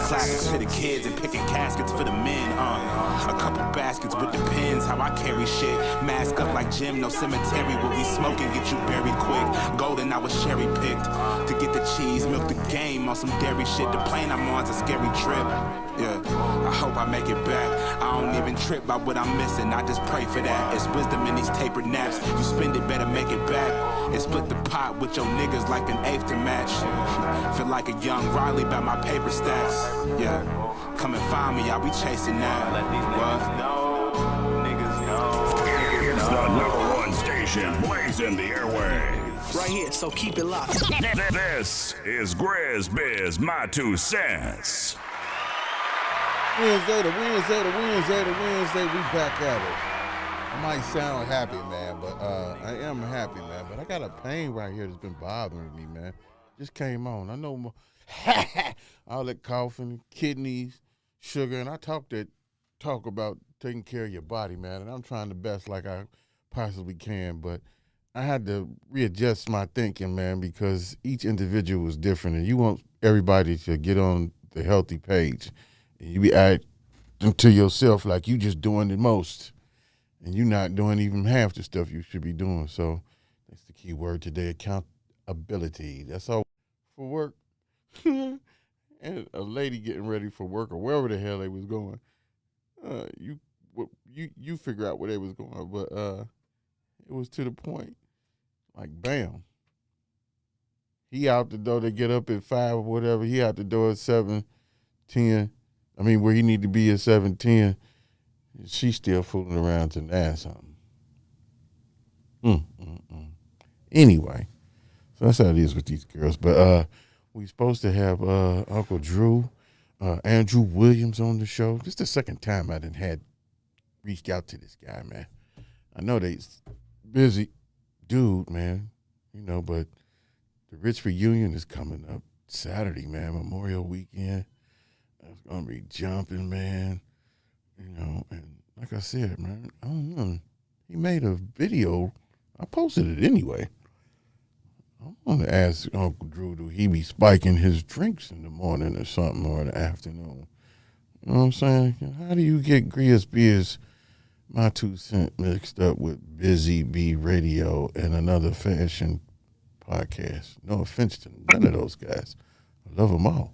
classics for the kids and picking caskets for the men. A couple baskets with the pins, how I carry shit. Mask up like Jim, no cemetery where we smoke and get you buried quick. Golden, I was cherry picked to get the cheese, milk the game on some dairy shit. The plane I'm on's a scary trip. Yeah, I hope I make it back. I don't even trip by what I'm missing, I just pray for that. It's wisdom in these tapered naps. You spend it, better make it back. And split the pot with your niggas like an eighth to match. Feel like a young Riley by my paper stacks. Yeah, come and find me, I'll be chasing that. Let these niggas know, niggas know. It's the #1 station blazing the airwaves. Right here, so keep it locked. This is GRIZZBIZ, my 2 cents. Wednesday, we back at it. I might sound happy, man, but I am happy, man. But I got a pain right here that's been bothering me, man. Just came on. I know all that coughing, kidneys, sugar, and I talk about taking care of your body, man. And I'm trying the best like I possibly can, but I had to readjust my thinking, man, because each individual is different, and you want everybody to get on the healthy page. And you be acting to yourself like you just doing the most, and you're not doing even half the stuff you should be doing. So that's the key word today, accountability. That's all for work. And a lady getting ready for work or wherever the hell they was going. You figure out where they was going, but it was to the point. Like, bam. He out the door. They get up at 5 or whatever. He out the door at 7:10. I mean, where he need to be at 7:10. She's still fooling around to add something. Anyway, so that's how it is with these girls. But we supposed to have Uncle Drew, Andrew Williams on the show. This is the second time I had reached out to this guy, man. I know they busy dude, man, but the Rich Reunion is coming up Saturday, man, Memorial Weekend. It's going to be jumping, man, and like I said, man, I don't know. He made a video. I posted it anyway. I want to ask Uncle Drew, do he be spiking his drinks in the morning or something, or in the afternoon? You know what I'm saying? How do you get GRIZZBIZ, my 2 cents, mixed up with Busy Bee Radio and another fashion podcast? No offense to none of those guys. I love them all.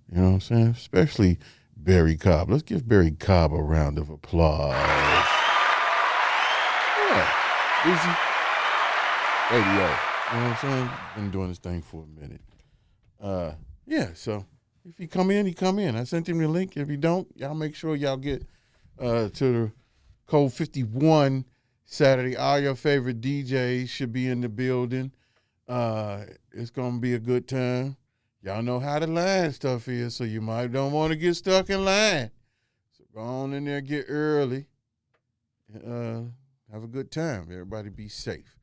You know what I'm saying? Especially Barry Cobb. Let's give Barry Cobb a round of applause. Yeah. Busy Radio. You know what I'm saying? Been doing this thing for a minute. So if he come in, he come in. I sent him the link. If you don't, y'all make sure y'all get to the Code 51 Saturday. All your favorite DJs should be in the building. It's going to be a good time. Y'all know how the line stuff is, so you might don't want to get stuck in line. So go on in there, get early, and have a good time. Everybody be safe.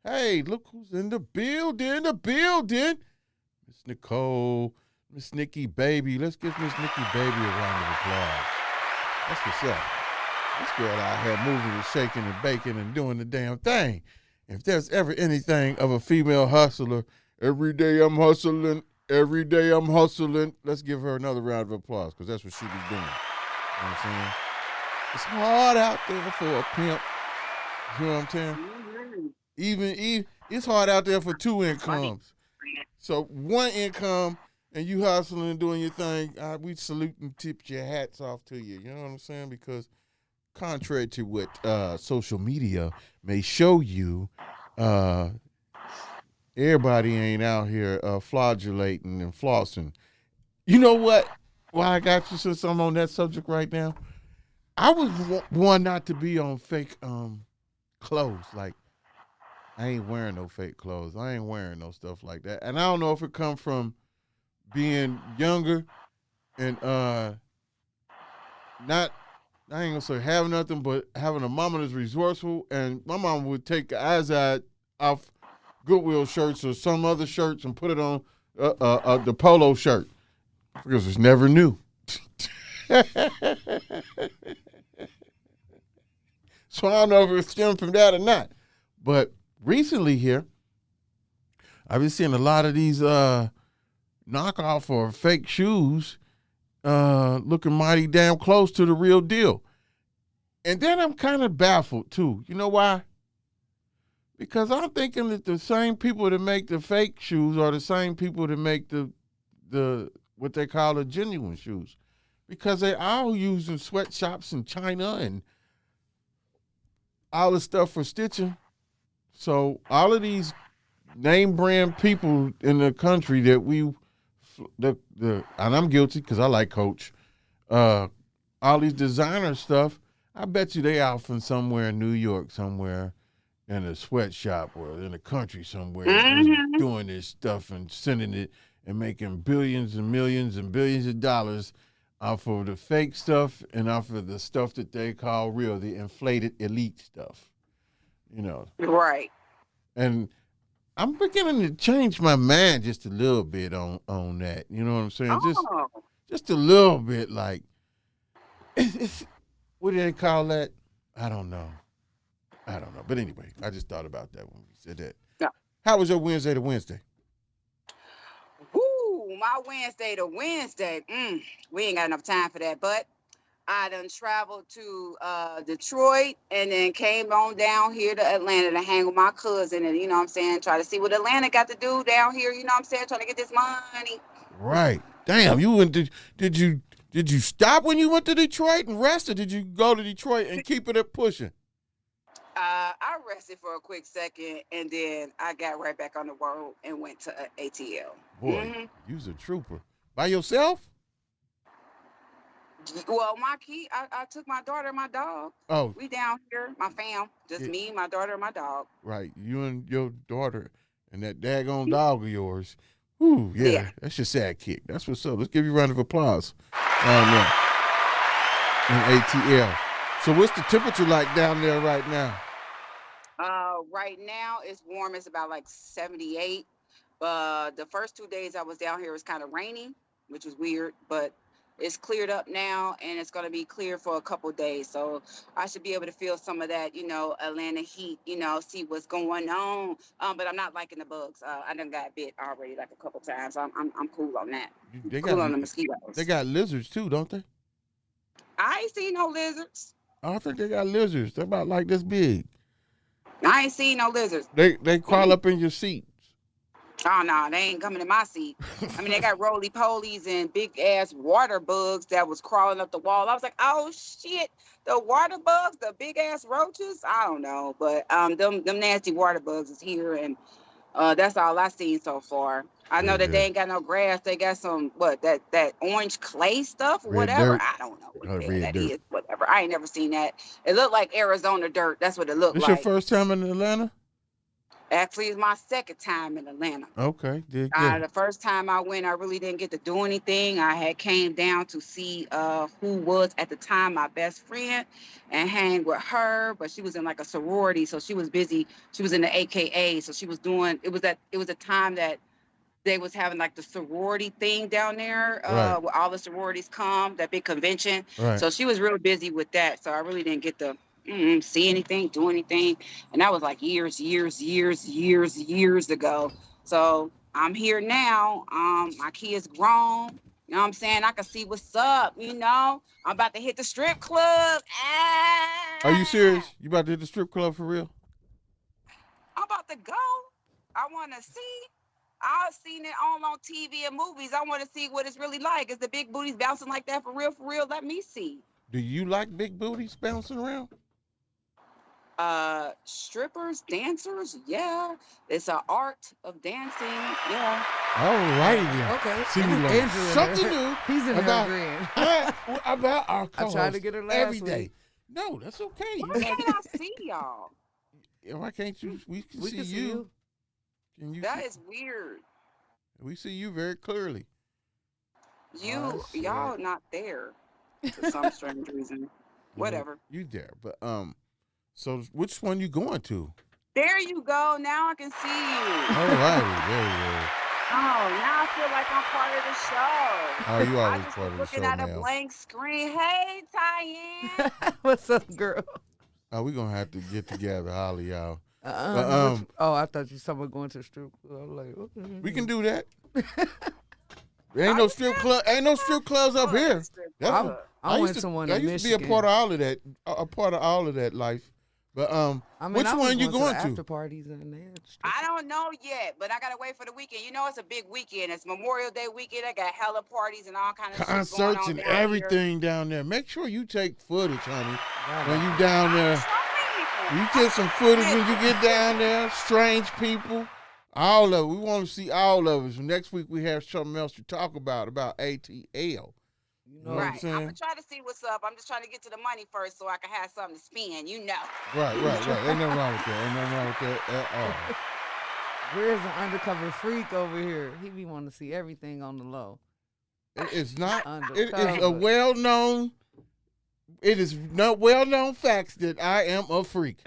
Hey, look who's in the building, Miss Nicole, Miss Nikki Baby. Let's give Miss Nikki Baby a round of applause. That's what's up. This girl out here moving and shaking and baking and doing the damn thing. If there's ever anything of a female hustler, every day I'm hustling. Let's give her another round of applause, because that's what she be doing. You know what I'm saying? It's hard out there for a pimp. You know what I'm saying? Even it's hard out there for 2 incomes. So 1 income and you hustling and doing your thing, we salute and tip your hats off to you. You know what I'm saying? Because contrary to what social media may show you, everybody ain't out here flagellating and flossing. You know what? Why I got you, since I'm on that subject right now? I was one not to be on fake clothes. Like, I ain't wearing no fake clothes. I ain't wearing no stuff like that. And I don't know if it come from being younger and not, I ain't gonna say have nothing, but having a mama that's resourceful. And my mama would take the eyes out off Goodwill shirts or some other shirts and put it on the polo shirt, because it's never new. So I don't know if it stemmed from that or not. But recently here, I've been seeing a lot of these knockoff or fake shoes looking mighty damn close to the real deal. And then I'm kind of baffled too. You know why? Because I'm thinking that the same people that make the fake shoes are the same people that make the what they call the genuine shoes. Because they all using sweatshops in China and all the stuff for stitching. So all of these name brand people in the country that and I'm guilty because I like Coach, all these designer stuff, I bet you they out from somewhere in New York somewhere in a sweatshop or in the country somewhere just doing this stuff and sending it and making billions and millions and billions of dollars off of the fake stuff and off of the stuff that they call real, the inflated elite stuff, you know. Right. And I'm beginning to change my mind just a little bit on that. You know what I'm saying? Just a little bit. Like, it's what do they call that? I don't know. But anyway, I just thought about that when we said that. Yeah. How was your Wednesday to Wednesday? Woo, my Wednesday to Wednesday. We ain't got enough time for that, but I done traveled to Detroit and then came on down here to Atlanta to hang with my cousin and, you know what I'm saying, try to see what Atlanta got to do down here, you know what I'm saying, trying to get this money. Right. Damn, you went to, did you stop when you went to Detroit and rest, or did you go to Detroit and keep it up pushing? I rested for a quick second and then I got right back on the road and went to ATL. Boy, you was a trooper. By yourself? Well, I took my daughter and my dog. Oh. We down here, my fam, just me, my daughter, and my dog. Right. You and your daughter and that daggone dog of yours. Ooh, yeah. That's your sidekick. That's what's up. Let's give you a round of applause. Down there in ATL. So what's the temperature like down there right now? Right now it's warm. It's about like 78. The first 2 days I was down here was kind of rainy, which was weird, but it's cleared up now and it's going to be clear for a couple days. So I should be able to feel some of that, you know, Atlanta heat, you know, see what's going on. But I'm not liking the bugs. I done got bit already like a couple times. I'm cool on that. Cool on the mosquitoes. They got lizards too, don't they? I ain't seen no lizards. I think they got lizards. They're about like this big. I ain't seen no lizards. They crawl up in your seat. Oh, no, they ain't coming in my seat. I mean, they got roly-polies and big-ass water bugs that was crawling up the wall. I was like, oh, shit, the water bugs, the big-ass roaches? I don't know, but them nasty water bugs is here, and that's all I've seen so far. I know that they ain't got no grass. They got some, that orange clay stuff or whatever. I don't know what the hell that is, whatever. I ain't never seen that. It looked like Arizona dirt. That's what it looked like. This your first time in Atlanta? Actually, it's my second time in Atlanta. Okay. The first time I went, I really didn't get to do anything. I had came down to see who was at the time my best friend and hang with her, but she was in like a sorority, so she was busy. She was in the AKA, so she was doing. It was a time that they was having like the sorority thing down there, where all the sororities come, that big convention. Right. So she was real busy with that. So I really didn't get to see anything, do anything. And that was like years ago. So I'm here now. My kid's grown. You know what I'm saying? I can see what's up, you know. I'm about to hit the strip club. Are you serious? You about to hit the strip club for real? I'm about to go. I want to see. I've seen it all on TV and movies. I want to see what it's really like. Is the big booties bouncing like that for real? For real? Let me see. Do you like big booties bouncing around? Strippers, dancers, yeah. It's an art of dancing, yeah. All righty then. Okay. See, we learned something new. He's in about, about our I tried to get her last every day. week. No, that's okay. Why can't I see y'all? Why can't you? We can see see you. you. Can you That see? is weird. We see you very clearly. Y'all not there for some strange reason. Whatever. You there, but so which one you going to? There you go. Now I can see you. All righty, there you go. Oh, now I feel like I'm part of the show. Oh, you I always just part of was the looking show at now. a blank screen. Hey, Tyann. What's up, girl? Oh, we gonna have to get together, Holly, y'all. I thought you someone going to the strip club. I'm like, okay. We can do that. There ain't no strip club. Ain't no strip clubs up here. That's I went to one in used Michigan. to be a part of all of that. A part of all of that life. But I mean, which one you going to? to? After parties and there. I don't know yet, but I gotta wait for the weekend. You know, it's a big weekend. It's Memorial Day weekend. I got hella parties and all kind of Concerts shit going on and down everything down there. Make sure you take footage, honey. When you down there, here. you get some footage when you get down there. Strange people, all of it. We want to see all of it. So next week we have something else to talk about ATL. You know what I'm saying? I'm gonna try to see what's up. I'm just trying to get to the money first so I can have something to spend. You know. Right. Ain't nothing wrong with that at all. Where's the undercover freak over here? He be wanting to see everything on the low. It's not. It Undercover. is a well-known. It is not well-known facts that I am a freak.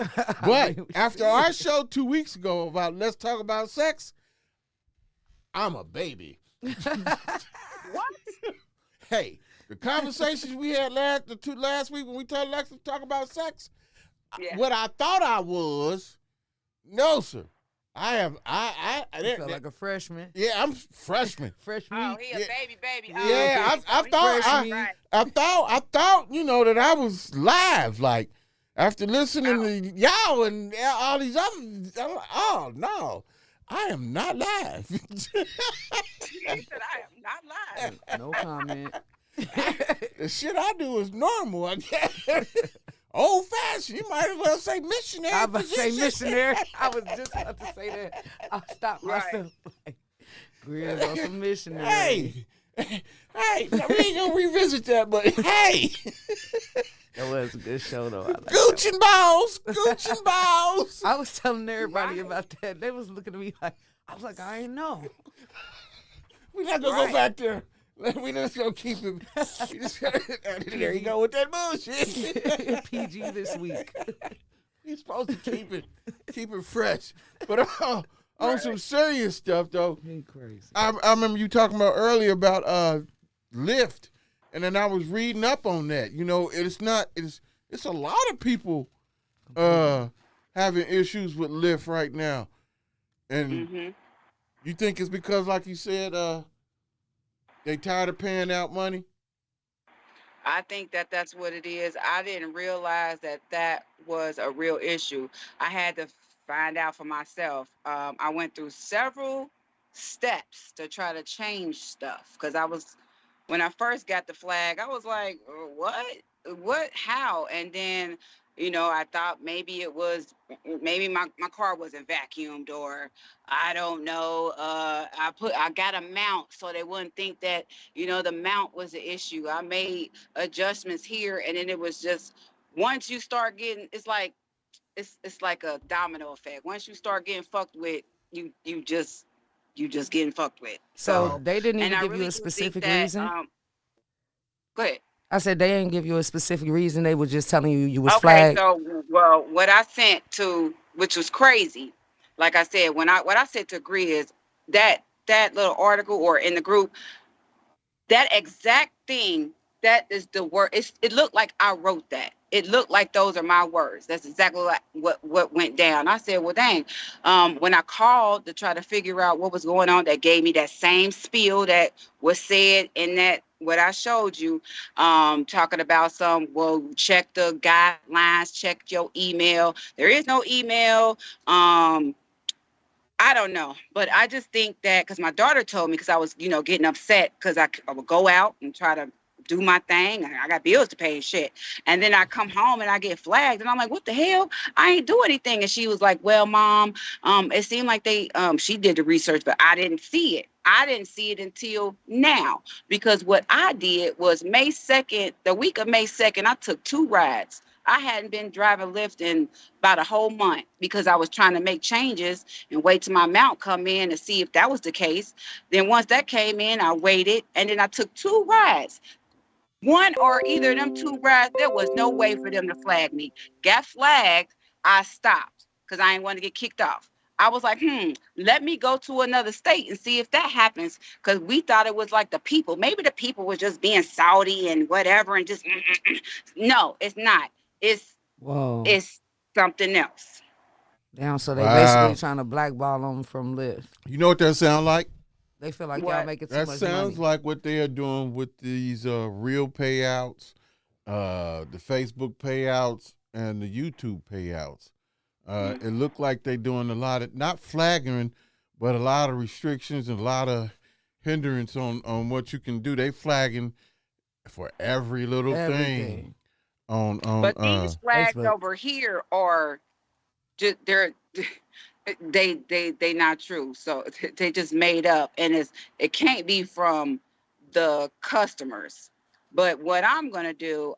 But after our show 2 weeks ago about Let's Talk About Sex, I'm a baby. What? Hey, the conversations we had last week when we told Lex to talk about sex, what I thought I was, no, sir. I feel like a freshman. Yeah, I'm freshman. Freshman. Oh, he a baby. Oh, Yeah, I thought, you know, that I was live. Like, after listening to y'all and all these others, oh, no, I am not live. He said, I am not lying. No comment. The shit I do is normal, I guess. Old fashioned. You might as well say missionary. I was about to say missionary. I was just about to say that. I stopped myself. Like, Grizz on some missionary. Hey, now we ain't gonna revisit that, but hey. That was a good show though. Gooch and balls. I was telling everybody about that. They was looking at me like, I was like, I ain't know. We're not gonna go back there. We just gonna keep it. There you go with that bullshit. PG this week. You're supposed to keep it fresh. But on some serious stuff though, Ain't crazy. I remember you talking about earlier about Lyft, and then I was reading up on that. You know, it's a lot of people having issues with Lyft right now, and you think it's because, like you said, they tired of paying out money? I think that's what it is. I didn't realize that was a real issue. I had to find out for myself. I went through several steps to try to change stuff because when I first got the flag, I was like, what, how? And then, you know, I thought maybe my car wasn't vacuumed, or I don't know. I got a mount so they wouldn't think that, you know, the mount was the issue. I made adjustments here, and then it was just, once you start getting, it's like a domino effect. Once you start getting fucked with, you just getting fucked with. So they didn't even give you a specific reason? Go ahead. I said they didn't give you a specific reason. They were just telling you was okay, flagged. So, well, what I sent to, which was crazy, like I said, what I said to Grizz, that little article or in the group, that exact thing, that is the word. It looked like I wrote that. It looked like those are my words. That's exactly what went down. I said, well, dang. When I called to try to figure out what was going on, that gave me that same spiel that was said in that, what I showed you, talking about check the guidelines, check your email. There is no email. I don't know, but I just think that because my daughter told me, because I was, you know, getting upset because I would go out and try to do my thing, and I got bills to pay and shit. And then I come home and I get flagged, and I'm like, what the hell? I ain't do anything. And she was like, well, Mom, it seemed like she did the research, but I didn't see it. I didn't see it until now, because what I did was May 2nd, the week of May 2nd, I took 2 rides. I hadn't been driving Lyft in about a whole month because I was trying to make changes and wait till my mount come in to see if that was the case. Then once that came in, I waited, and then I took 2 rides. One or either of them 2 rides, there was no way for them to flag me. Got flagged, I stopped because I didn't want to get kicked off. I was like, let me go to another state and see if that happens, because we thought it was like the people. Maybe the people were just being Saudi and whatever and just, No, it's not. It's something else. Damn, so they basically trying to blackball them from Lyft. You know what that sound like? They feel like What? y'all making too That much sounds money. like what they are doing with these real payouts, the Facebook payouts, and the YouTube payouts. It looked like they're doing a lot of, not flagging, but a lot of restrictions and a lot of hindrance on what you can do. They flagging for every little thing Everything. on But these flags Facebook. over here are just they not true. So they just made up, and it can't be from the customers. But what I'm gonna do,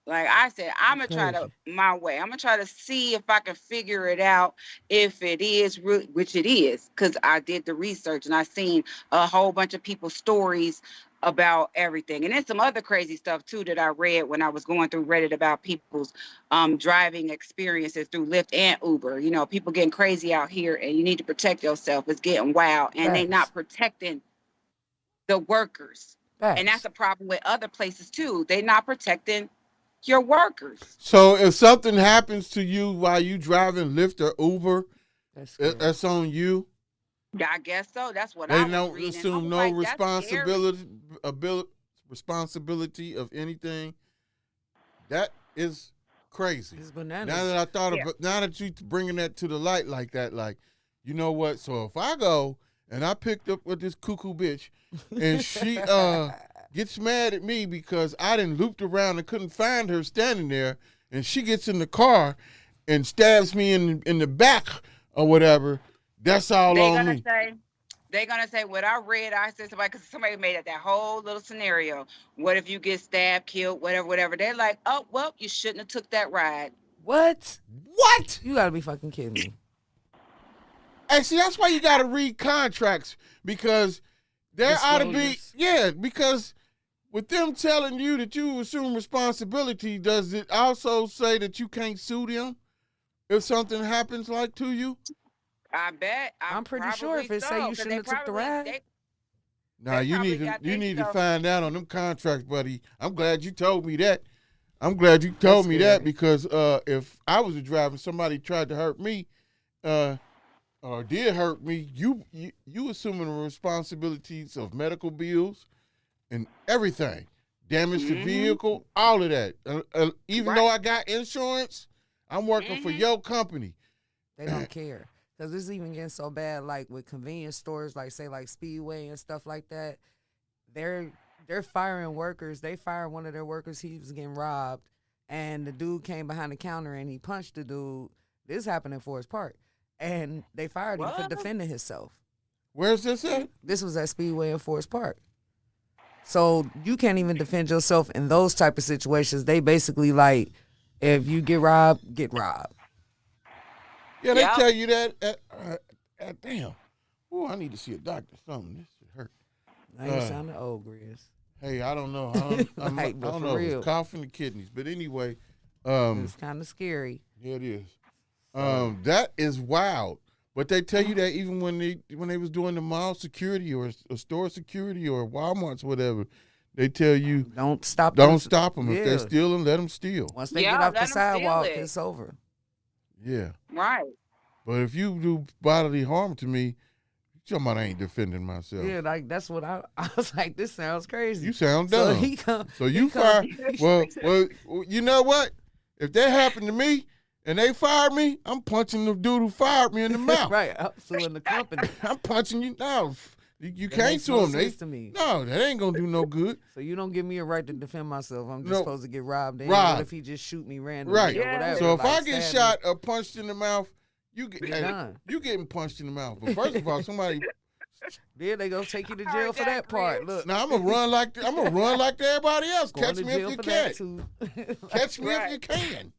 like I said, I'm gonna try to my way. I'm gonna try to see if I can figure it out. If it is, which it is, because I did the research and I seen a whole bunch of people's stories about everything, and then some other crazy stuff too that I read when I was going through Reddit about people's driving experiences through Lyft and Uber. You know, people getting crazy out here, and you need to protect yourself. It's getting wild, and they not protecting the workers. And that's a problem with other places too. They not protecting your workers. So if something happens to you while you driving Lyft or Uber, that's on you. I guess so. That's what They I was don't reading. assume no like, responsibility of anything. That is crazy. It's bananas. Now that I thought about, now that you bringing that to the light like that, like, you know what? So if I go and I picked up with this cuckoo bitch, and she gets mad at me because I done looped around and couldn't find her standing there, and she gets in the car and stabs me in the back or whatever, that's all on me. They're gonna say what I read. I said somebody, because somebody made up that whole little scenario. What if you get stabbed, killed, whatever? They're like, oh well, you shouldn't have took that ride. What? What? You gotta be fucking kidding me. Hey, see, that's why you gotta read contracts, because there ought to be, because with them telling you that you assume responsibility, does it also say that you can't sue them if something happens like to you? I bet. I'm pretty sure if it say you shouldn't have took the ride. Nah, you need to find out on them contracts, buddy. I'm glad you told me that. I'm glad you told me that, because if I was a driver and somebody tried to hurt me, or did hurt me, you assuming the responsibilities of medical bills and everything, damage to vehicle, all of that. Even though I got insurance, I'm working for your company. They don't care. Because it's even getting so bad, like with convenience stores, like say like Speedway and stuff like that. They're firing workers. They fired one of their workers. He was getting robbed, and the dude came behind the counter and he punched the dude. This happened in Forest Park, and they fired him for defending himself. Where's this at? This was at Speedway in Forest Park. So you can't even defend yourself in those type of situations. They basically like, if you get robbed, get robbed. Yeah, they tell you that. Damn. Oh, I need to see a doctor. Something. This shit hurt. Now you sounding old, Grizz. Hey, I don't know. I don't know. It's coughing the kidneys. But anyway. It's kind of scary. Yeah, it is. That is wild. But they tell you that even when they was doing the mall security or store security or Walmart's, whatever, they tell you don't stop them. Yeah. If they're stealing, let them steal. Once they get off the sidewalk, it's over. Yeah. Right. But if you do bodily harm to me, somebody ain't defending myself. Yeah, like that's what I was like. This sounds crazy. You sound dumb. So you fire. Well, you know what? If that happened to me and they fired me, I'm punching the dude who fired me in the mouth. Right, I'm suing the company. I'm punching you now. You can't sue them. To me. No, that ain't gonna do no good. So you don't give me a right to defend myself. I'm just supposed to get robbed. What if he just shoot me randomly? Right. Or whatever? So if like, I get shot or punched in the mouth, you done. You getting punched in the mouth. But first of all, somebody. Then they gonna take you to jail for that part. Look. Now I'm gonna run like everybody else. Catch me if you can. Catch me if you can.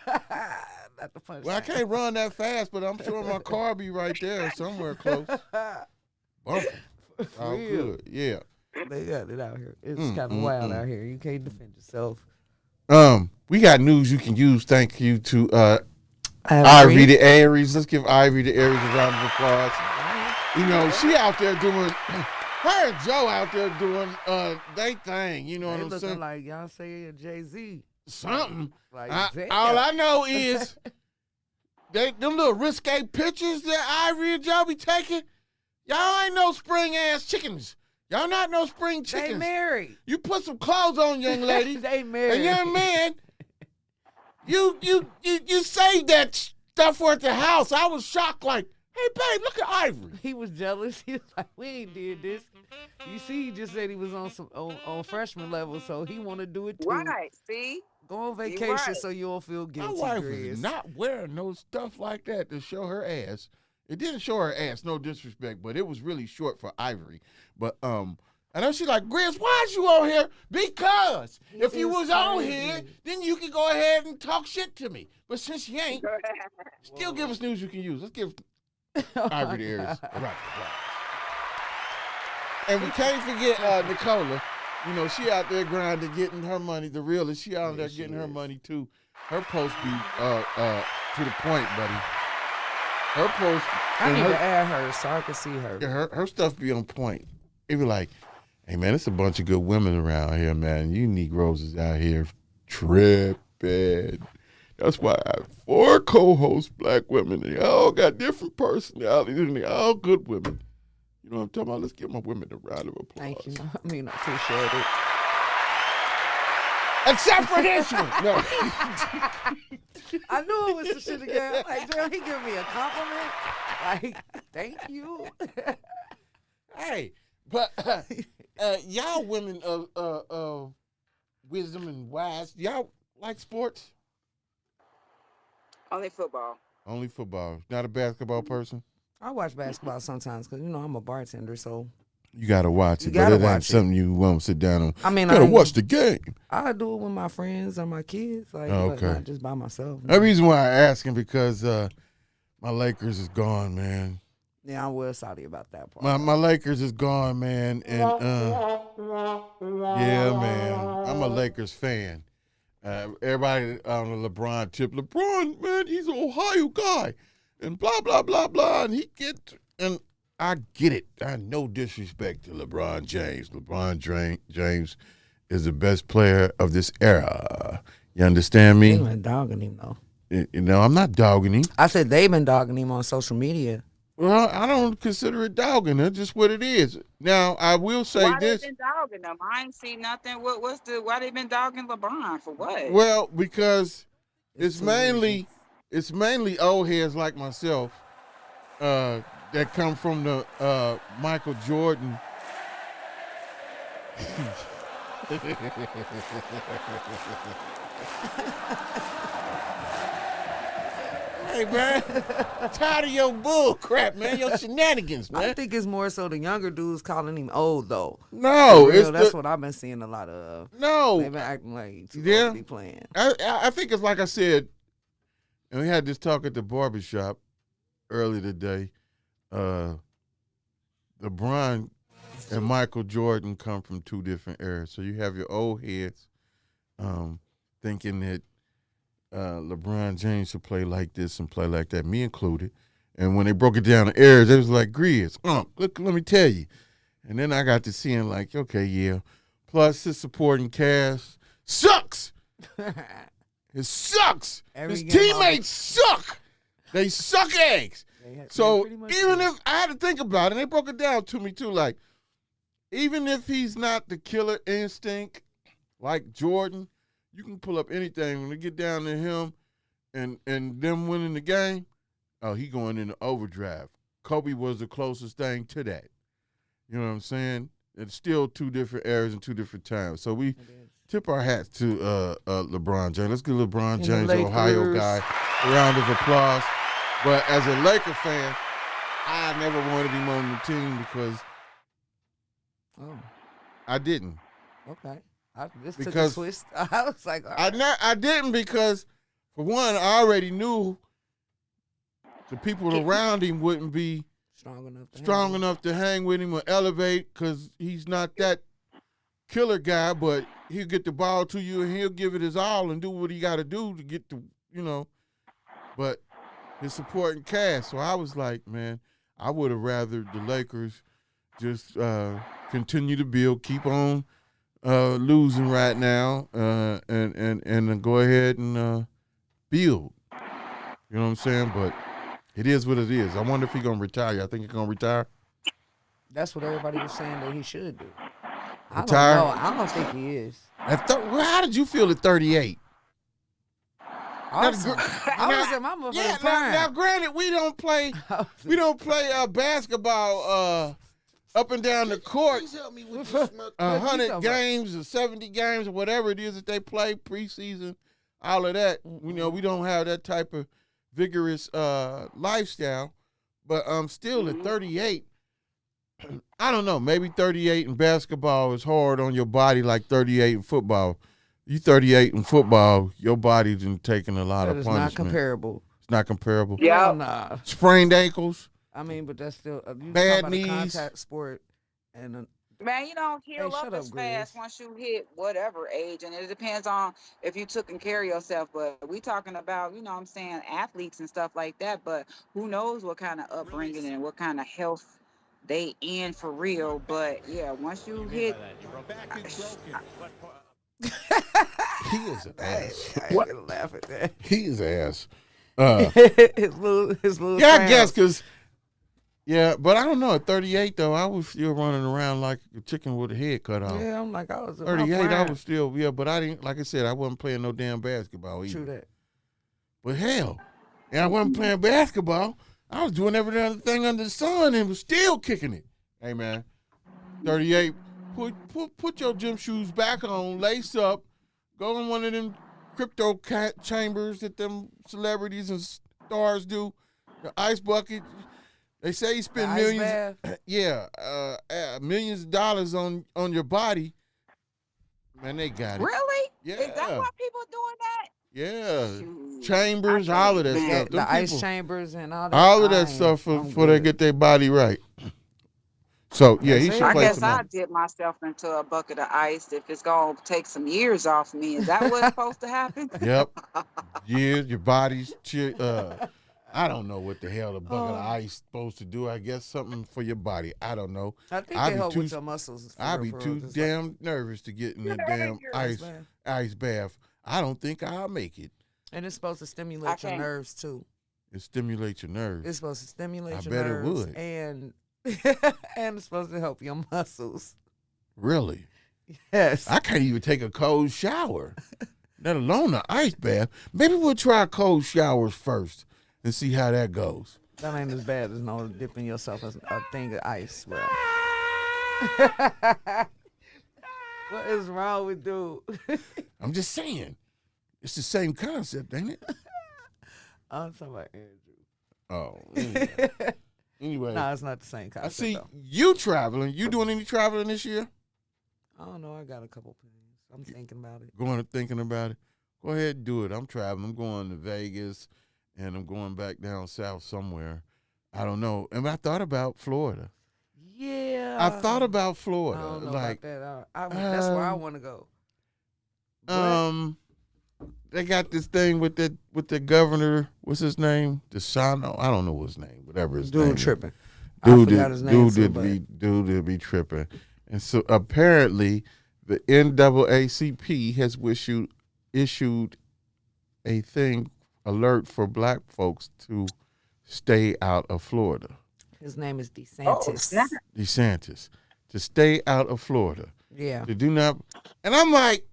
Not the punch. Well, I can't run that fast, but I'm sure my car be right there somewhere close. Bump. Oh, good. Yeah. They got it out here. It's kind of wild out here. You can't defend yourself. We got news you can use. Thank you to Ivy the Aries. Let's give Ivy the Aries a round of applause. You know, she out there doing, her and Joe out there doing they thing. You know what I'm saying? Like Beyonce and Jay-Z. Something. Like, all I know is them little risque pictures that Ivy and Joe be taking. Y'all ain't no spring ass chickens. Y'all not no spring chickens. They married. You put some clothes on, young lady. They married. And young man, you saved that stuff for at the house. I was shocked. Like, hey babe, look at Ivory. He was jealous. He was like, we ain't did this. You see, he just said he was on some on freshman level, so he want to do it too. Right. See? Go on vacation right. so you don't feel My guilty. wife Grizz. was not wearing no stuff like that to show her ass. It didn't show her ass, no disrespect, but it was really short for Ivory. But I know she's like, Grizz, why is you on here? Because if you is was on crazy. here, then you could go ahead and talk shit to me. But since you ain't, still give us news you can use. Let's give Ivory the ears. Right. And we can't forget Nicola. You know, she out there grinding, getting her money. The realest, she out there getting her money too. Her post be to the point, buddy. Her post. I need to add her so I can see her. Yeah, her stuff be on point. It be like, hey man, it's a bunch of good women around here, man. You Negroes is out here tripping. That's why I have 4 co-hosts, black women. They all got different personalities, and they all good women. You know what I'm talking about? Let's give my women a round of applause. Thank you. I mean, I appreciate it. Except for this one. No. I knew it was the shit again. I'm like, damn, he giving me a compliment. Like, thank you. Hey, but y'all women of wisdom and wise, y'all like sports? Only football. Only football. Not a basketball person? I watch basketball sometimes because, you know, I'm a bartender, so. You gotta watch it, You but gotta it ain't watch it. something you won't sit down on. I mean, You gotta watch the game. I do it with my friends or my kids, like, Oh, but okay. not just by myself. The reason why I asking because my Lakers is gone, man. Yeah, I'm well sorry about that part. My Lakers is gone, man, and yeah, man. I'm a Lakers fan. Everybody on the LeBron tip. LeBron, man, he's an Ohio guy, and blah blah blah blah, and and I get it. I no disrespect to LeBron James. James is the best player of this era. You understand me? They've been dogging him, though. You know, I'm not dogging him. I said they've been dogging him on social media. Well, I don't consider it dogging. That's just what it is. Now, I will say Why this. they been dogging them? I ain't seen nothing. Why they been dogging LeBron for what? Well, because it's too mainly old heads like myself that come from the Michael Jordan. Hey man, tired of your bull crap, man. Your shenanigans, man. I think it's more so the younger dudes calling him old, though. No, For real, it's that's what I've been seeing a lot of. no. They've been acting like too Yeah. old to be playing. I think it's like I said, and we had this talk at the barbershop earlier today. LeBron and Michael Jordan come from 2 different eras. So you have your old heads thinking that LeBron James should play like this and play like that, me included. And when they broke it down to eras, it was like, Grizz, look, let me tell you. And then I got to seeing like, okay, yeah. Plus his supporting cast sucks. It sucks. Every His game teammates suck. They suck eggs. So even if I had to think about it, they broke it down to me too, like, even if he's not the killer instinct like Jordan, you can pull up anything when they get down to him and them winning the game. Oh, he going into overdrive. Kobe was the closest thing to that. You know what I'm saying? It's still 2 different eras and 2 different times. So we tip our hats to LeBron James. Let's give LeBron James, the Ohio guy, a round of applause. But as a Laker fan, I never wanted him on the team because I didn't. Okay. This Because took a twist. I was like, all right. I didn't because, for one, I already knew the people around him wouldn't be strong enough to hang with him or elevate because he's not that killer guy, but he'll get the ball to you and he'll give it his all and do what he got to do to get the, but his supporting cast. So I was like, man, I would have rather the Lakers just continue to build, keep on losing right now, and go ahead and build. You know what I'm saying? But it is what it is. I wonder if he's gonna retire. I think he's gonna retire. That's what everybody was saying that he should do. I don't Retire? know. I don't think he is. Well, how did you feel at 38? Awesome. I Now- was in my motherfucking Yeah, prime. now granted, we don't play basketball up and down the court. 100 games or 70 games or whatever it is that they play preseason, all of that. You know, we don't have that type of vigorous lifestyle. But still at 38, I don't know. Maybe 38 in basketball is hard on your body like 38 in football. You 38 in football, your body's been taking a lot That of is punishment. not comparable. It's not comparable. Yeah. Hell nah. Sprained ankles. I mean, but that's still you Bad talking about knees. a contact sport, and Man, you don't heal Hey, up shut as up, fast Grizz. once you hit whatever age, and it depends on if you took care of yourself. But we talking about, you know what I'm saying, athletes and stuff like that. But who knows what kind of upbringing and what kind of health they in for real. But yeah, once you hit, He is an ass. I ain't gonna laugh at that. He is an ass. his little. Yeah, I guess sounds. because, yeah, but I don't know. At 38, though, I was still running around like a chicken with a head cut off. Yeah, I'm like I was. 38, I was still, but I didn't, like I said, I wasn't playing no damn basketball either. True that. But hell, and I wasn't playing basketball. I was doing every other thing under the sun and was still kicking it. Hey, man, 38, put your gym shoes back on, lace up, go in one of them crypto chambers that them celebrities and stars do, the ice bucket. They say you spend The ice millions, bath? millions of dollars on your body. Man, they got it. really? Yeah. Is that why people doing that? Yeah, Shoot. chambers, I all of that can't- stuff. The Them ice people- chambers and all that. all of that I ain't- stuff I'm before they good. get their body right. So yeah, he That's should it. I play guess some more. I'll dip myself into a bucket of ice if it's gonna take some years off me. Is that what's supposed to happen? Yep. Yeah, your body's I don't know what the hell a bucket of Oh. ice supposed to do. I guess something for your body. I don't know. I think I'd they be help too- with your muscles. for I'd real, be for real, too just damn nervous to get in that damn ice bath. bath. I don't think I'll make it. And it's supposed to stimulate your can't. nerves too. It stimulates your nerves. It's supposed to stimulate I your bet it nerves would. and and it's supposed to help your muscles. Really? Yes. I can't even take a cold shower, let alone an ice bath. Maybe we'll try cold showers first and see how that goes. That ain't as bad as no dipping yourself in a thing of ice, bro. What is wrong with dude? I'm just saying. It's the same concept, ain't it? I'm talking about Andrew. Oh, anyway. Anyway, No, it's not the same I concept. see Though. you traveling. You doing any traveling this year? I don't know. I got a couple plans. I'm thinking about it. Going and thinking about it? Go ahead and do it. I'm traveling. I'm going to Vegas, and I'm going back down south somewhere. I don't know. And I thought about Florida. Yeah. I thought about I Florida. don't know Like, about that. That's where I want to go. But they got this thing with the governor. What's his name? DeSano. I don't know his name. Whatever his name. dude is. tripping. I forgot his name. Dude did be tripping. And so apparently the NAACP has issued a thing alert for black folks to stay out of Florida. His name is Oh, DeSantis. snap. DeSantis. To stay out of Florida. Yeah. To do not, and I'm like,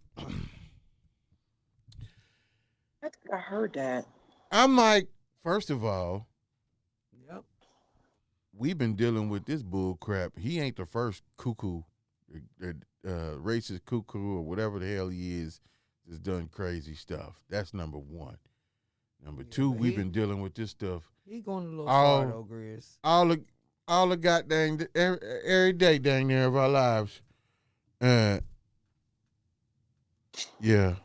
I heard that. first of all, Yep. we've been dealing with this bull crap. He ain't the first cuckoo, racist cuckoo or whatever the hell he is, that's done crazy stuff. That's number one. Number two, but we've he- been dealing with this stuff He going a little Oh. far though, Grizz. all the goddamn every day, dang near of our lives. Yeah.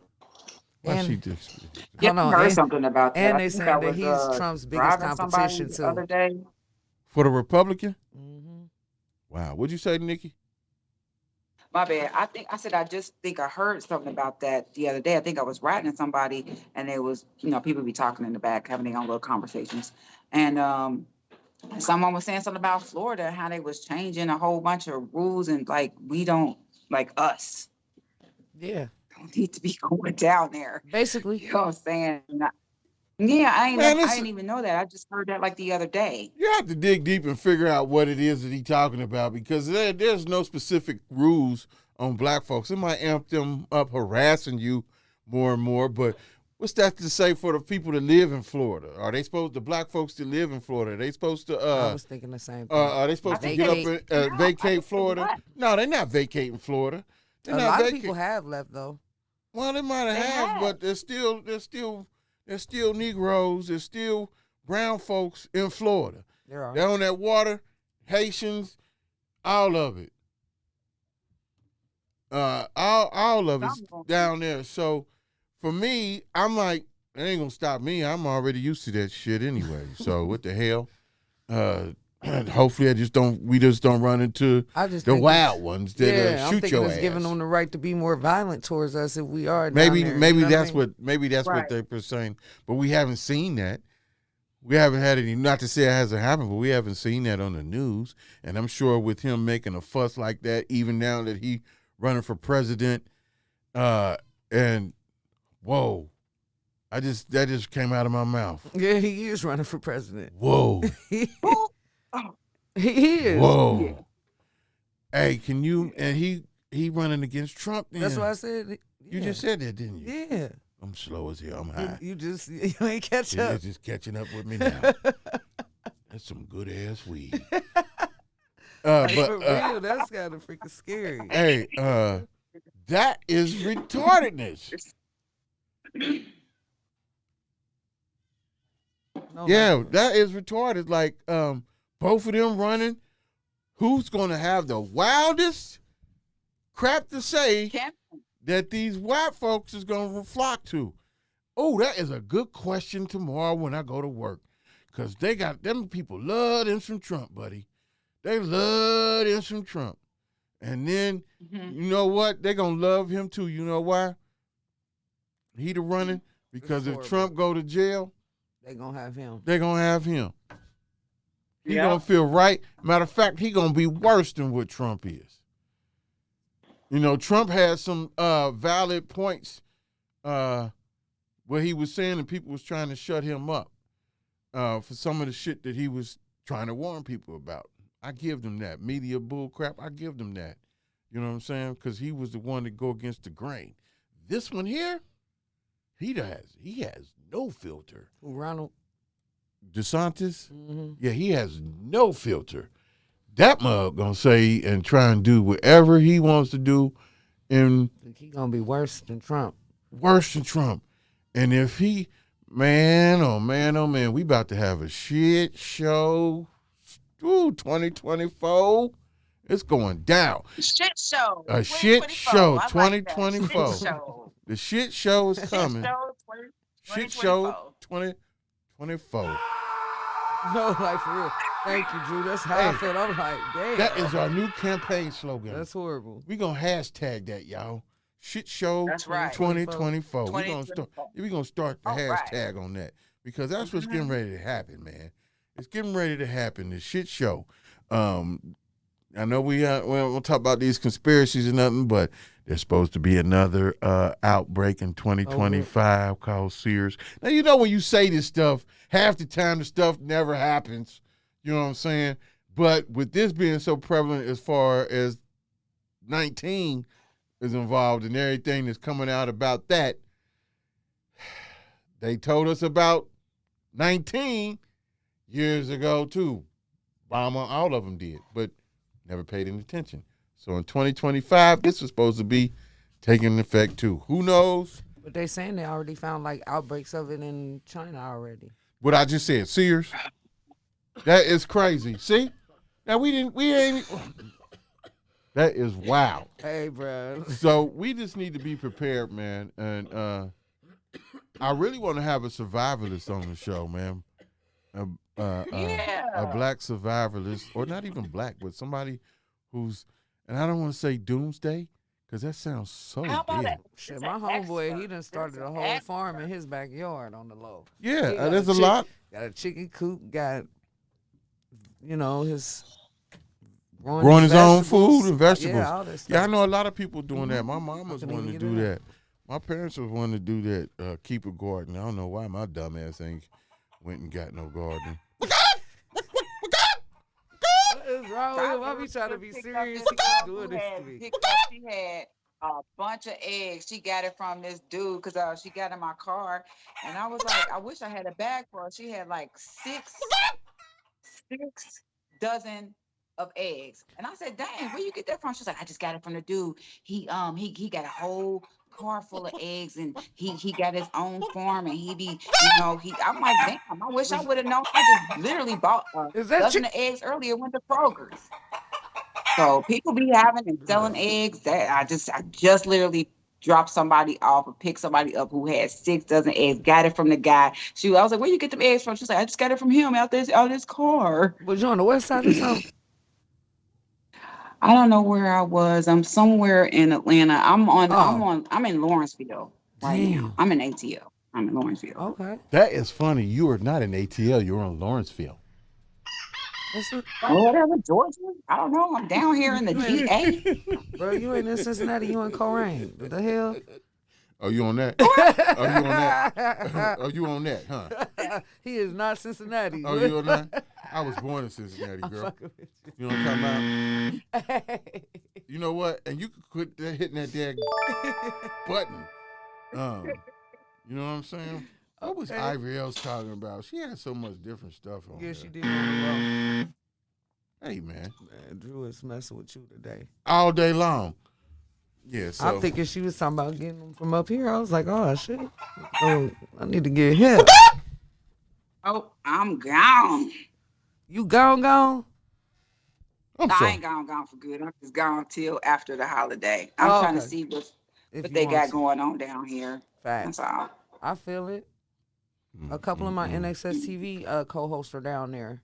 Why And- she just Yeah, Hold on, I heard and- something about that. and I they think saying I that was, he's Trump's biggest driving somebody competition, the too. other day. for the Republican? Mm-hmm. Wow. What'd you say, Nikki? My bad. I just think I heard something about that the other day. I think I was writing to somebody and it was, people be talking in the back, having their own little conversations. And someone was saying something about Florida, how they was changing a whole bunch of rules and like we don't like us Yeah. don't need to be going down there. Basically. You know what I'm saying? Yeah, Man, I didn't even know that. I just heard that like the other day. you have to dig deep and figure out what it is that he's talking about because there's no specific rules on black folks. It might amp them up harassing you more and more, but what's that to say for the people that live in Florida? Are they supposed, the black folks that live in Florida, are they supposed to I was thinking the same thing. are they supposed to get up Vacate. and No, I vacate don't Florida? think No, they're not vacating Florida. They're A not lot of vacating. people have left though. Well, they might They have, have. but there's still Negroes, there's still brown folks in Florida. There are. They're on that water, Haitians, all of it. All of it's down there. So for me, I'm like, it ain't gonna stop me. I'm already used to that shit anyway. So what the hell? Hopefully we just don't run into I just the think wild ones that I'm shoot thinking your it's ass. giving them the right to be more violent towards us if we are. Maybe down there, you know that's I mean? what Right. they're saying, but we haven't seen that. We haven't had any. Not to say it hasn't happened, but we haven't seen that on the news. And I'm sure with him making a fuss like that, even now that he running for president, and whoa, that just came out of my mouth. Yeah, he is running for president. Whoa, he Who? Oh, is. whoa. Yeah. Hey, can you? And he running against Trump. Then. That's why I said. You yeah. just said that, didn't you? Yeah. I'm slow as hell. I'm high. You ain't catch Yeah, up. it's just catching up with me now. That's some good ass weed. For But real, that's kind of freaking scary. hey, that is retardedness. No, Yeah, man. that is retarded. Like, both of them running. Who's gonna have the wildest crap to say Can't. that these white folks is gonna flock to? Oh, that is a good question tomorrow when I go to work. Cause they got them people love them some Trump, buddy. They love them some Trump. And then you know what? They gonna love him too. You know why? He the running because if horrible. Trump go to jail, They gonna have him. they gonna have him. He Yeah. gonna feel right. Matter of fact, he gonna be worse than what Trump is. You know, Trump had some valid points where he was saying and people was trying to shut him up for some of the shit that he was trying to warn people about. I give them that. Media bull crap, I give them that. You know what I'm saying? Because he was the one that go against the grain. This one here, he has no filter. Who, Ronald? DeSantis, Mm-hmm. yeah, he has no filter. That mug gonna say and try and do whatever he wants to do, and He gonna be worse than Trump. worse than Trump. And if he, man, oh man, we about to have a shit show. Ooh, 2024, it's going down. Shit show. A shit 2024. show, I like that. 2024. Shit show. The shit show is Shit coming. show Shit 2024. show 2024. No, like for real. Thank you, Drew. That's how I Hey, felt. I'm like, damn. That is our new campaign slogan. That's horrible. We gonna hashtag that, y'all. Shit show That's right. 2024. We 2024. gonna start the All right. hashtag on that because that's what's getting ready to happen, man. It's getting ready to happen. The shit show. I know we won't talk about these conspiracies or nothing, but there's supposed to be another outbreak in 2025 called Sears. Now you know when you say this stuff, half the time the stuff never happens. You know what I'm saying? But with this being so prevalent as far as 19 is involved and everything that's coming out about that, they told us about 19 years ago too. Obama, all of them did, but never paid any attention. So in 2025, this was supposed to be taking effect too. Who knows? But they saying they already found like outbreaks of it in China already. What I just said, Sears. That is crazy. See? Now we ain't. That is wow. Hey, bro. So we just need to be prepared, man. And I really want to have a survivalist on the show, man. A black survivalist, or not even black, but somebody who's, and I don't want to say doomsday, because that sounds so How about big. it? Shit, my homeboy, he done started a whole farm in his backyard on the low. Yeah, He got there's a chick- lot. Got a chicken coop, got, you know, his Growing his own vegetables. food and vegetables. Yeah, all that stuff. Yeah, I know a lot of people doing that. My mom was couldn't wanting to even do get that. My parents was wanting to do that, keep a garden. I don't know why my dumb ass ain't went and got no garden. What is wrong with him? I be trying to be serious. He keep doing this to me. She had a bunch of eggs. She got it from this dude because she got in my car, and I was like, I wish I had a bag for her. She had like six dozen of eggs, and I said, "Dang, where you get that from?" She's like, "I just got it from the dude. He got a whole car full of eggs, and he got his own farm, and he be, he." I'm like, "Damn, I wish I would have known. I just literally bought a Is that dozen of eggs earlier. Went to Kroger's." So people be having and selling eggs. That I just literally dropped somebody off or picked somebody up who had 6 dozen eggs. Got it from the guy. I was like, "Where you get them eggs from?" She's like, "I just got it from him out this car." Was you on the west side or something? I don't know where I was. I'm somewhere in Atlanta. I'm in Lawrenceville right now. Damn. I'm in ATL. I'm in Lawrenceville. Okay. That is funny. You are not in ATL. You're on Lawrenceville. Or whatever, Georgia. I don't know. I'm down here in the GA. Bro, you ain't in Cincinnati. You in Coleraine. What the hell? Oh, you on that? Oh, you on that? Oh, you on that, huh? He is not Cincinnati. Oh, you on that? I was born in Cincinnati, girl. You know what I'm talking about? You know what? And you could quit hitting that damn button. You know what I'm saying? What was Ivory else talking about? She had so much different stuff on Yeah, there. she did on the Hey, man. Man, Drew is messing with you today. All day long. Yeah, so. I'm thinking she was talking about getting them from up here. I was like, oh, shit. Oh, I need to get him. Oh, I'm gone. You gone? I'm No, I sorry. ain't gone for good. I'm just gone till after the holiday. I'm trying to okay. see what If you they want got to. going on down here. Facts. That's all. I feel it. A couple of my NXS TV co-hosts are down there.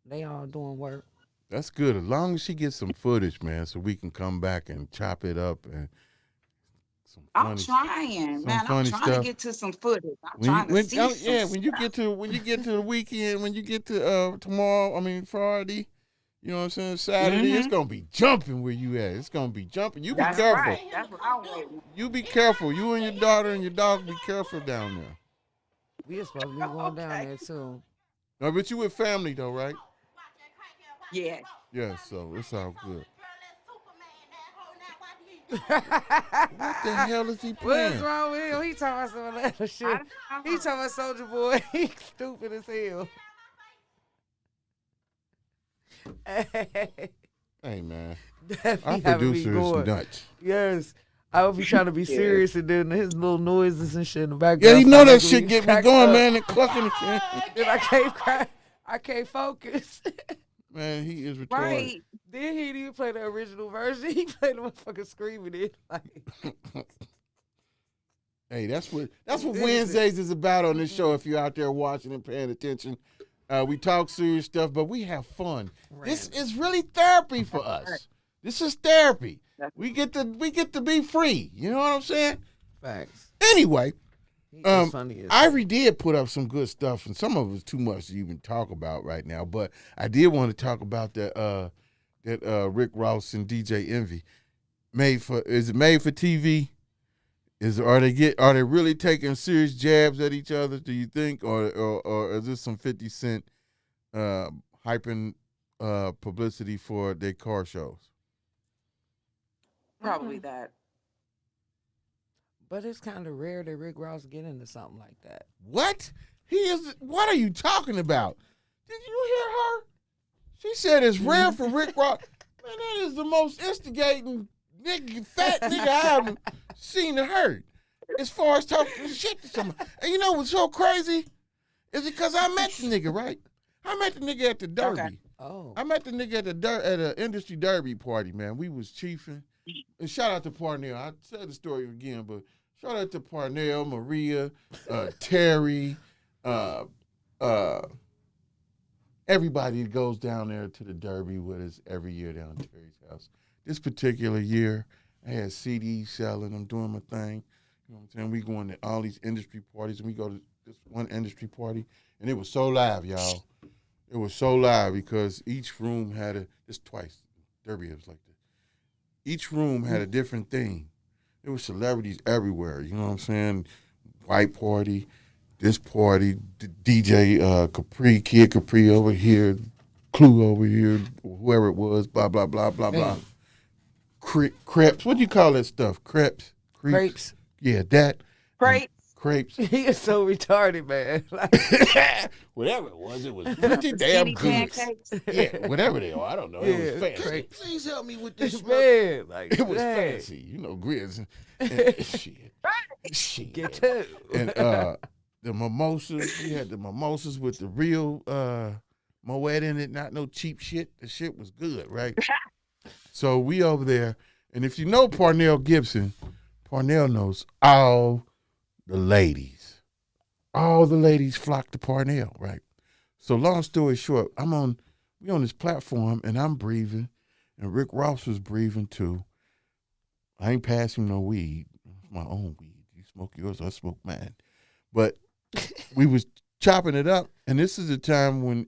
They all doing work. That's good. As long as she gets some footage, man, so we can come back and chop it up and some funny I'm trying, man. I'm funny trying stuff. to get to some footage. I'm trying to see some when you get to the weekend, when you get to Friday, you know what I'm saying, Saturday, it's gonna be jumping where you at. It's gonna be jumping. You be That's careful. right. That's what I'm waiting. You be careful. You and your daughter and your dog be careful down there. We are supposed to be going down there too. No, but you with family though, right? Yeah. Yeah, so it's all good. What the hell is he What playing? is wrong with him? He talking about some Atlanta shit. He talking about Soldier Boy. He stupid as hell. Hey, man. That be Our having me producer is going. nuts. Yes. I hope he's trying to be serious and then his little noises and shit in the background. Yeah, you know start that making shit me get me crack going, up. man. And clucking the shit. Then I can't cry. I can't focus. Man, he is retarded. Right. Then he didn't even play the original version. He played the motherfucking screaming it. Like, Hey, that's what Wednesdays is about on this show. If you're out there watching and paying attention, we talk serious stuff, but we have fun. This is really therapy for us. This is therapy. We get to be free. You know what I'm saying? facts. Anyway, He's funny as Ivory did put up some good stuff, and some of it was too much to even talk about right now. But I did want to talk about that Rick Ross and DJ Envy. Is it made for TV? Are they really taking serious jabs at each other? Do you think, or is this some 50 Cent hyping publicity for their car shows? Probably that. But it's kind of rare that Rick Ross get into something like that. What? What are you talking about? Did you hear her? She said it's rare for Rick Ross. Man, that is the most instigating fat nigga I haven't seen or heard. As far as talking shit to somebody. And you know what's so crazy? Is it because I met the nigga, right? I met the nigga at the Derby. Okay. Oh. I met the nigga at an industry Derby party, man. We was chiefing. And shout out to Parnell. I said the story again, but shout out to Parnell, Maria, Terry, everybody that goes down there to the Derby with us every year down at Terry's house. This particular year, I had CDs selling. I'm doing my thing. You know what I'm saying? We going to all these industry parties, and we go to this one industry party, and it was so live, y'all. It was so live because each room had this twice. Derby was like this. Each room had a different theme. There was celebrities everywhere. You know what I'm saying? White party, this party, DJ Capri, Kid Capri over here, Clue over here, whoever it was, blah, blah, blah, blah, blah. Crepes. What do you call that stuff? Crepes? Crepes. Yeah, that. Crepes. Crepes. He is so retarded, man. Whatever it was pretty damn good. Pancakes. Yeah, whatever they are. I don't know. It was fancy. Crepes. Please help me with this. Man, like, It was dang. fancy. You know, Grizz. And shit. Get two. And the mimosas, we had the mimosas with the real Moet in it, not no cheap shit. The shit was good, right? So we over there, and if you know Parnell Gibson, Parnell knows all the ladies. All the ladies flock to Parnell, right? So long story short, we on this platform, and I'm breathing, and Rick Ross was breathing too. I ain't passing no weed. It's my own weed. You smoke yours, I smoke mine. But we was chopping it up, and this is the time when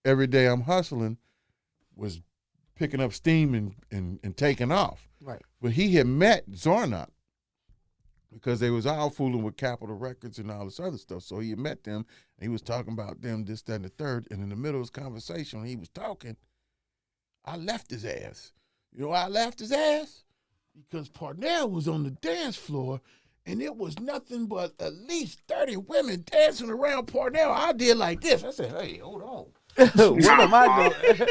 every day I'm hustling was picking up steam and taking off. Right. But he had met Zornok because they was all fooling with Capitol Records and all this other stuff. So he had met them, and he was talking about them, this, that, and the third. And in the middle of his conversation, when he was talking, I left his ass. You know why I left his ass? Because Parnell was on the dance floor, and it was nothing but at least 30 women dancing around Parnell. I did like this. I said, hey, hold on. What am I doing?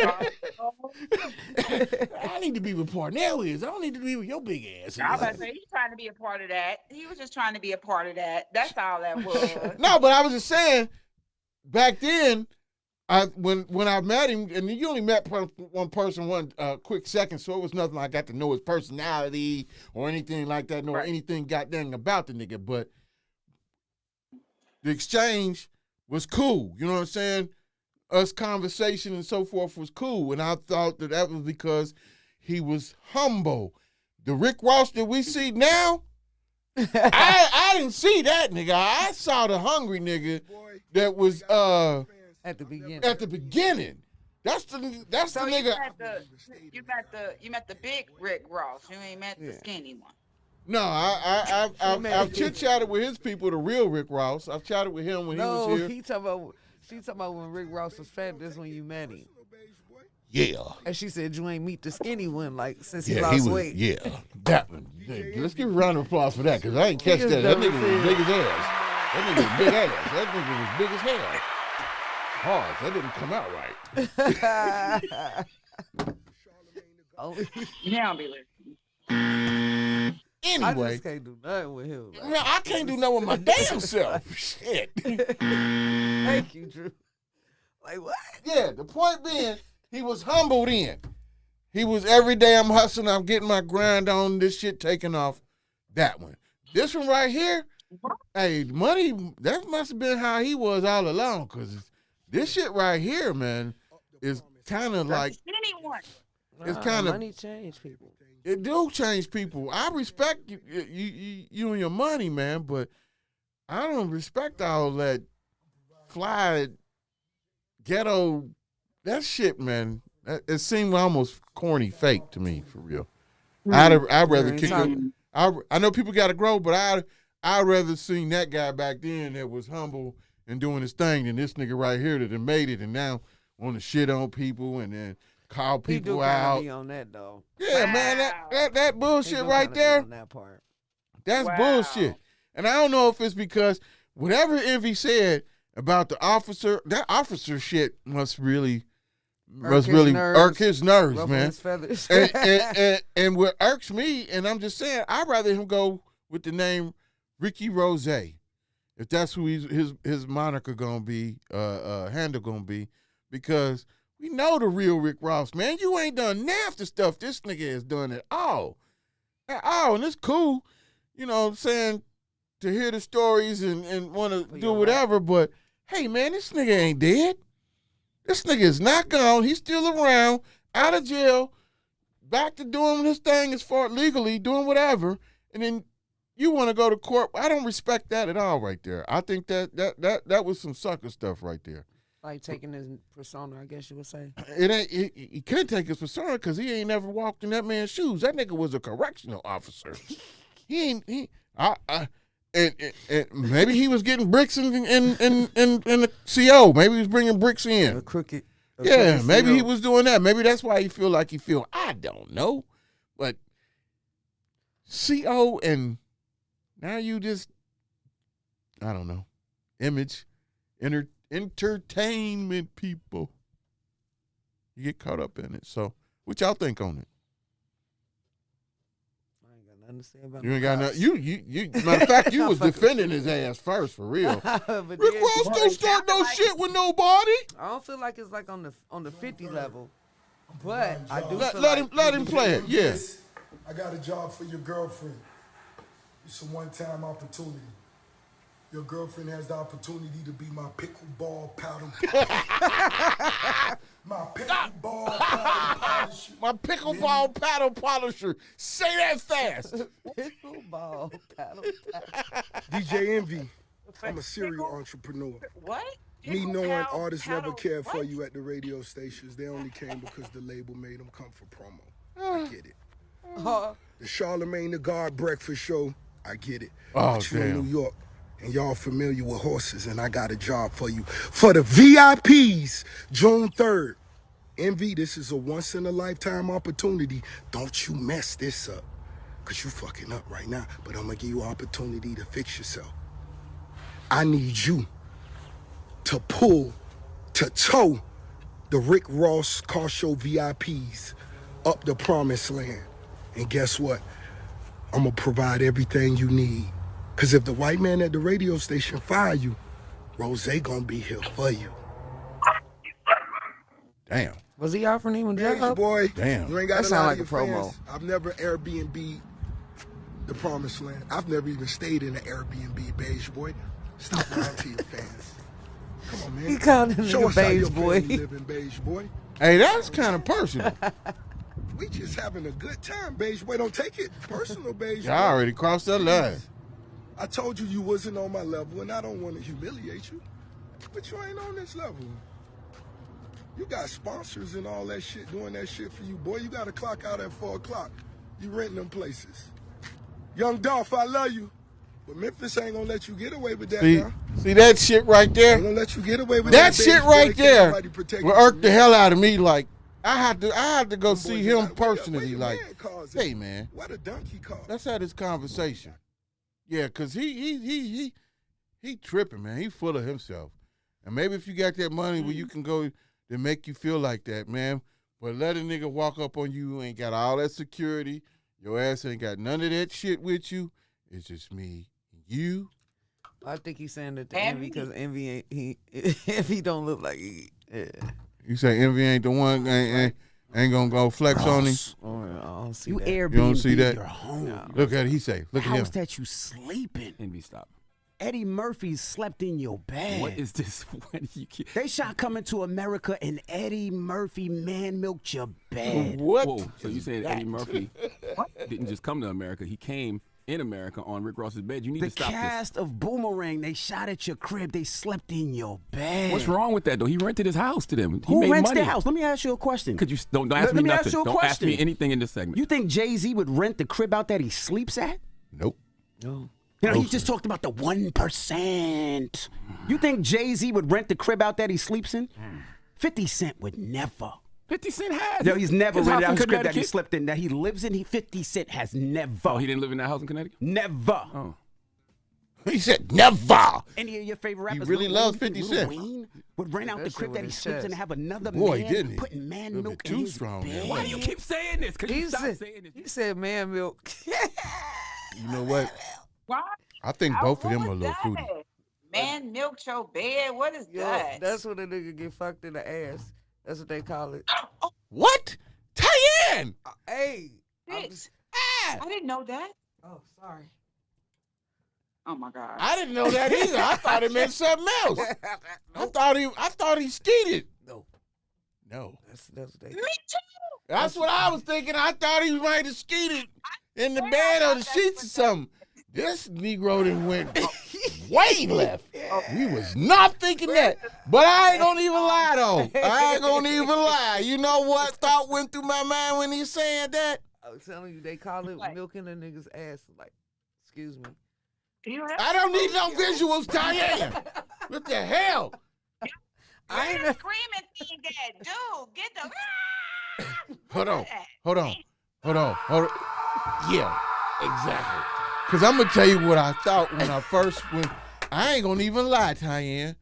I need to be with Parnell is. I don't need to be with your big ass. I was about to say, he's trying to be a part of that. He was just trying to be a part of that. That's all that was. No, but I was just saying, back then, when I met him, and you only met one person one quick second, so it was nothing I got to know his personality or anything like that, nor anything goddamn about the nigga. But the exchange was cool. You know what I'm saying? Us conversation and so forth was cool, and I thought that was because he was humble. The Rick Ross that we see now, I didn't see that nigga. I saw the hungry nigga that was At the beginning. at the beginning. That's the nigga. You met the big Rick Ross. You ain't met the skinny one. No, I've chit chatted with his people, the real Rick Ross. I've chatted with him when he was here. She talking about when Rick Ross was fat. This when you met him. Yeah. And she said you ain't meet the skinny one like since he Yeah, lost weight. Yeah, that one. Yeah, let's give a round of applause for that, because I ain't catch that. That nigga was big as ass. That nigga was big ass. That nigga was big as hell. Hard. That didn't come out right. You don't be listening. I Anyway, just can't do nothing with him. Like. man, I can't do nothing with my damn self. Shit. Thank you, Drew. Like what? Yeah, the point being, he was humbled in. He was every day I'm hustling, I'm getting my grind on, this shit taking off. That one. This one right here, hey, money, that must have been how he was all along, because this shit right here, man, is kind of like, it's kind of, money change people. it do change people. I respect you and your money, man, but I don't respect all that fly ghetto, that shit, man. It seemed almost corny, fake to me, for real. I'd rather kick it. I know people got to grow, but I'd rather seen that guy back then that was humble and doing his thing than this nigga right here that had made it and now want to shit on people and then call people out. Be on that though. Yeah, Wow. man, that bullshit right there. On that part. That's bullshit. And I don't know if it's because whatever Envy said about the officer, that officer shit must really irk his nerves, Ruffle man. his feathers. and what irks me, and I'm just saying, I'd rather him go with the name Ricky Rose, if that's who his moniker gonna be, handle gonna be, because we know the real Rick Ross, man. You ain't done half the stuff this nigga has done at all. And it's cool, you know what I'm saying, to hear the stories and want to do whatever, but hey, man, this nigga ain't dead. This nigga is not gone. He's still around, out of jail, back to doing his thing as far legally, doing whatever, and then you want to go to court. I don't respect that at all right there. I think that was some sucker stuff right there. Like taking his persona, I guess you would say. It ain't. He couldn't take his persona because he ain't never walked in that man's shoes. That nigga was a correctional officer. And maybe he was getting bricks in the CO. Maybe he was bringing bricks in. A crooked. Yeah, maybe he CO. was doing that. Maybe that's why he feel like he feel. I don't know, but CO and now you just, I don't know, image, entertainment people. You get caught up in it. So, what y'all think on it? I ain't got nothing to say about You ain't no got cops. nothing. You. Matter of fact, you was defending his ass first for real. But Rick then- Ross don't start no shit with nobody. I don't feel like it's like on the 50 level, but I do Let feel him like play it. Yeah. I got a job for your girlfriend. It's a one-time opportunity. Your girlfriend has the opportunity to be my pickleball paddle. My pickleball paddle polisher. My pickleball paddle polisher. Say that fast. pickleball paddle. DJ Envy, I'm a serial entrepreneur. What? Me Pickle knowing cow artists never paddle- cared for what? you at the radio stations. They only came because the label made them come for promo. I get it. The Charlemagne the God breakfast show, I get it. Oh, But you in damn. New York, and y'all familiar with horses, and I got a job for you. For the VIPs, June 3rd. Envy, this is a once-in-a-lifetime opportunity. Don't you mess this up, because you fucking up right now. But I'm going to give you an opportunity to fix yourself. I need you to tow the Rick Ross Car Show VIPs up the promised land. And guess what? I'm gonna provide everything you need. Cause if the white man at the radio station fire you, Rose gonna be here for you. Damn. Was he offering him a Beige job? boy, Damn. you ain't got That to sound lie like to a your promo. fans. I've never Airbnb the promised land. I've never even stayed in an Airbnb, beige boy. Stop lying to your fans. Come on, man. He called him Show nigga us how beige your boy. family living, beige boy. Hey, that's kind of personal. We just having a good time, beige boy. Don't take it personal, beige boy. Y'all already crossed that line. I told you wasn't on my level, and I don't want to humiliate you, but you ain't on this level. You got sponsors and all that shit doing that shit for you, boy. You got to clock out at 4 o'clock. You renting them places. Young Dolph, I love you, but Memphis ain't gonna let you get away with that now. See that shit right there? Ain't gonna let you get away with That that. shit beige boy. right Can't there nobody protect will you irk from the me. hell out of me. Like I had to go Them see boys him got- where personally. your Like, man calls it? hey man, What a donkey call. let's have this conversation. Yeah, cause he tripping, man. He full of himself. And maybe if you got that money where you can go to make you feel like that, man. But let a nigga walk up on you, ain't got all that security. Your ass ain't got none of that shit with you. It's just me, you. I think he's saying that to And Envy because Envy ain't he. Envy don't look like he. Yeah. You say Envy ain't the one, ain't gonna go flex on him. Oh, I don't see You that. Airbnb You don't see that? your home. Look at it. He say, look at him. House that you sleeping. Envy, stop. Eddie Murphy slept in your bed. What is this? What do you keep? They shot Coming to America and Eddie Murphy man milked your bed. What? Whoa, so you saying Eddie Murphy didn't just come to America? He came in America on Rick Ross's bed. You need The to stop cast of Boomerang, they shot at your crib. They slept in your bed. this. What's wrong with that though? He rented his house to them. He Who made rents money. their house? Let me ask you a question. Could you don't ask Let me me ask nothing? you a Don't ask me question. anything in this segment. You think Jay-Z would rent the crib out that he sleeps at? Nope. No. You know, he just talked about the 1%. You think Jay-Z would rent the crib out that he sleeps in? 50 Cent would never. 50 Cent has. No, he's never His rented house out in his crib that he Connecticut? slept in, that he lives in. 50 Cent has never. Oh, he didn't live in that house in Connecticut. Never. Oh, He said never. Any of your favorite He rappers? really Lil loves Wayne, 50 Lil Cent. Wayne would rent out That the shit crib with that he his sleeps in chest. and have another Boy, man didn't he? putting man Little milk bit in too his strong bed. there. why do you keep saying this? Could you stop saying this? He said man milk. You know what? Why? I think both of them are a What little was fruity. that? Man milked your bed. What is Yo, that? that's when a nigga get fucked in the ass. That's what they call it. What? Tyann! Hey. I'm Shit. just- I didn't know that. oh, sorry. Oh my God. I didn't know that either. I thought it meant something else. I thought he skeeted. No. That's what they. Me too. That's what I was thinking. I thought he might have skeeted in the swear bed I or the thought sheets or that's something. This Negro done went way left. We was not thinking that. But I ain't gonna even lie though. I ain't gonna even lie. You know what thought went through my mind when he said that? I was telling you, they call it What? milking a nigga's ass. Like, Excuse me. I don't need no visuals, Diane. What the hell? I ain't That screaming thing that dude, get the Hold on. Yeah, exactly. Because I'm going to tell you what I thought when I ain't going to even lie, Diane.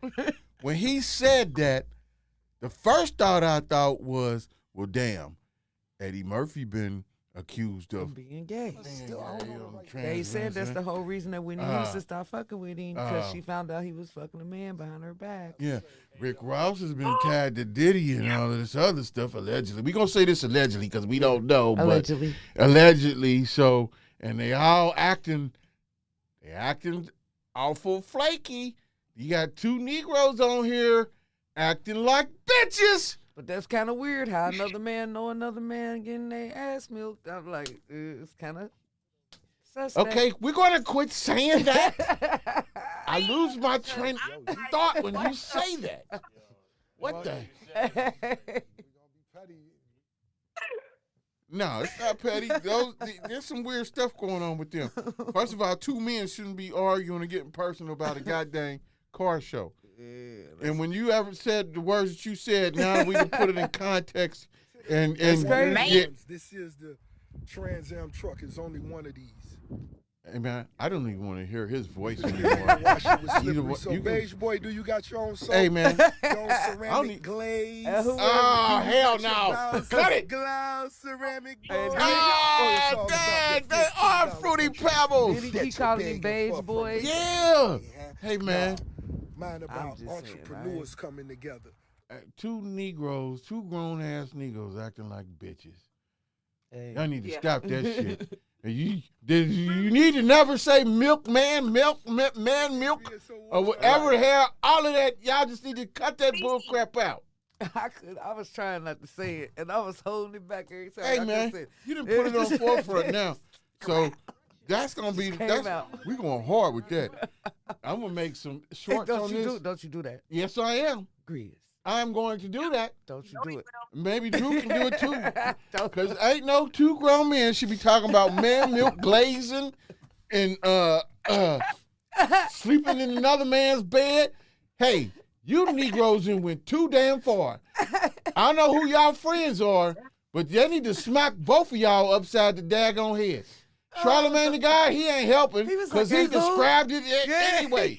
When he said that, the first thought I thought was, well, damn, Eddie Murphy been accused of being gay. They They said that's the whole reason that Whitney Houston stopped fucking with him because she found out he was fucking a man behind her back. Yeah, Rick Ross has been tied to Diddy and all of this other stuff, allegedly. We're going to say this allegedly because we don't know. Allegedly. But allegedly, so, and they all acting awful flaky. You got two Negroes on here acting like bitches. But that's kind of weird how another man know another man getting their ass milked. I'm like, it's kind of suspect. Okay, we're going to quit saying that. I lose my train of thought when you say that. What the? No, it's not petty. There's some weird stuff going on with them. First of all, two men shouldn't be arguing and getting personal about a goddamn car show. Yeah, and when you ever said the words that you said, now we can put it in context. And yeah. This is the Trans Am truck. It's only one of these. Hey man, I don't even want to hear his voice anymore. So, Beige Boy, do you got your own soap? Hey man, your own ceramic glaze? Oh hell no! Cut it! Glass, ceramic glaze. Oh, Dad, they are Fruity Pebbles. Did he keep calling me Beige Boy? Yeah. Hey man. Mind about entrepreneurs coming together. Two Negroes, two grown-ass Negroes acting like bitches. Hey. Y'all need to stop that shit. You need to never say milk, man, milk, or whatever the hell. All of that, y'all just need to cut that bull crap out. I was trying not to say it, and I was holding it back every time. Hey man, you didn't put it on forefront now, so that's gonna be we going hard with that. I'm gonna make some shorts on this. Don't you do that? Yes, I am. Grizz. I'm going to do that. Don't you do it? Maybe Drew can do it too. Because ain't no two grown men should be talking about man milk glazing and sleeping in another man's bed. Hey, you Negroes went too damn far. I don't know who y'all friends are, but they need to smack both of y'all upside the daggone head. Charlamagne the guy, he ain't helping because he described it anyway.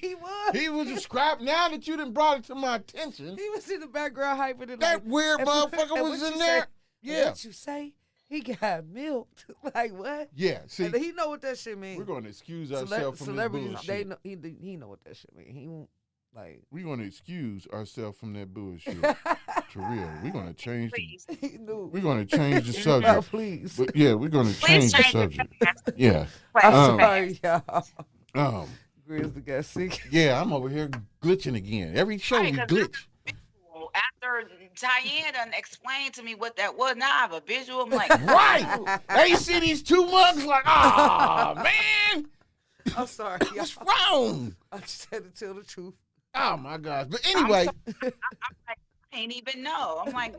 He was described. Now that you done brought it to my attention. He was in the background hyping it. That weird motherfucker was in there. Yeah. What you say? He got milked. Like what? Yeah. See, and he know what that shit means. We're going to excuse ourselves from this bullshit. They know, he know what that shit means. He won't like. We're going to excuse ourselves from that bullshit. For real. We're going to change we're going to change the subject. No, please. But yeah, we're going to change the subject. Yeah. I'm sorry, y'all. Grizz got sick. Yeah, I'm over here glitching again. Every show we glitch. After Tyann done explained to me what that was, now I have a visual. I'm like, right. They see these two mugs like, oh man. I'm sorry. What's wrong? I just had to tell the truth. Oh my gosh. But anyway. I'm like, I ain't even know. I'm like,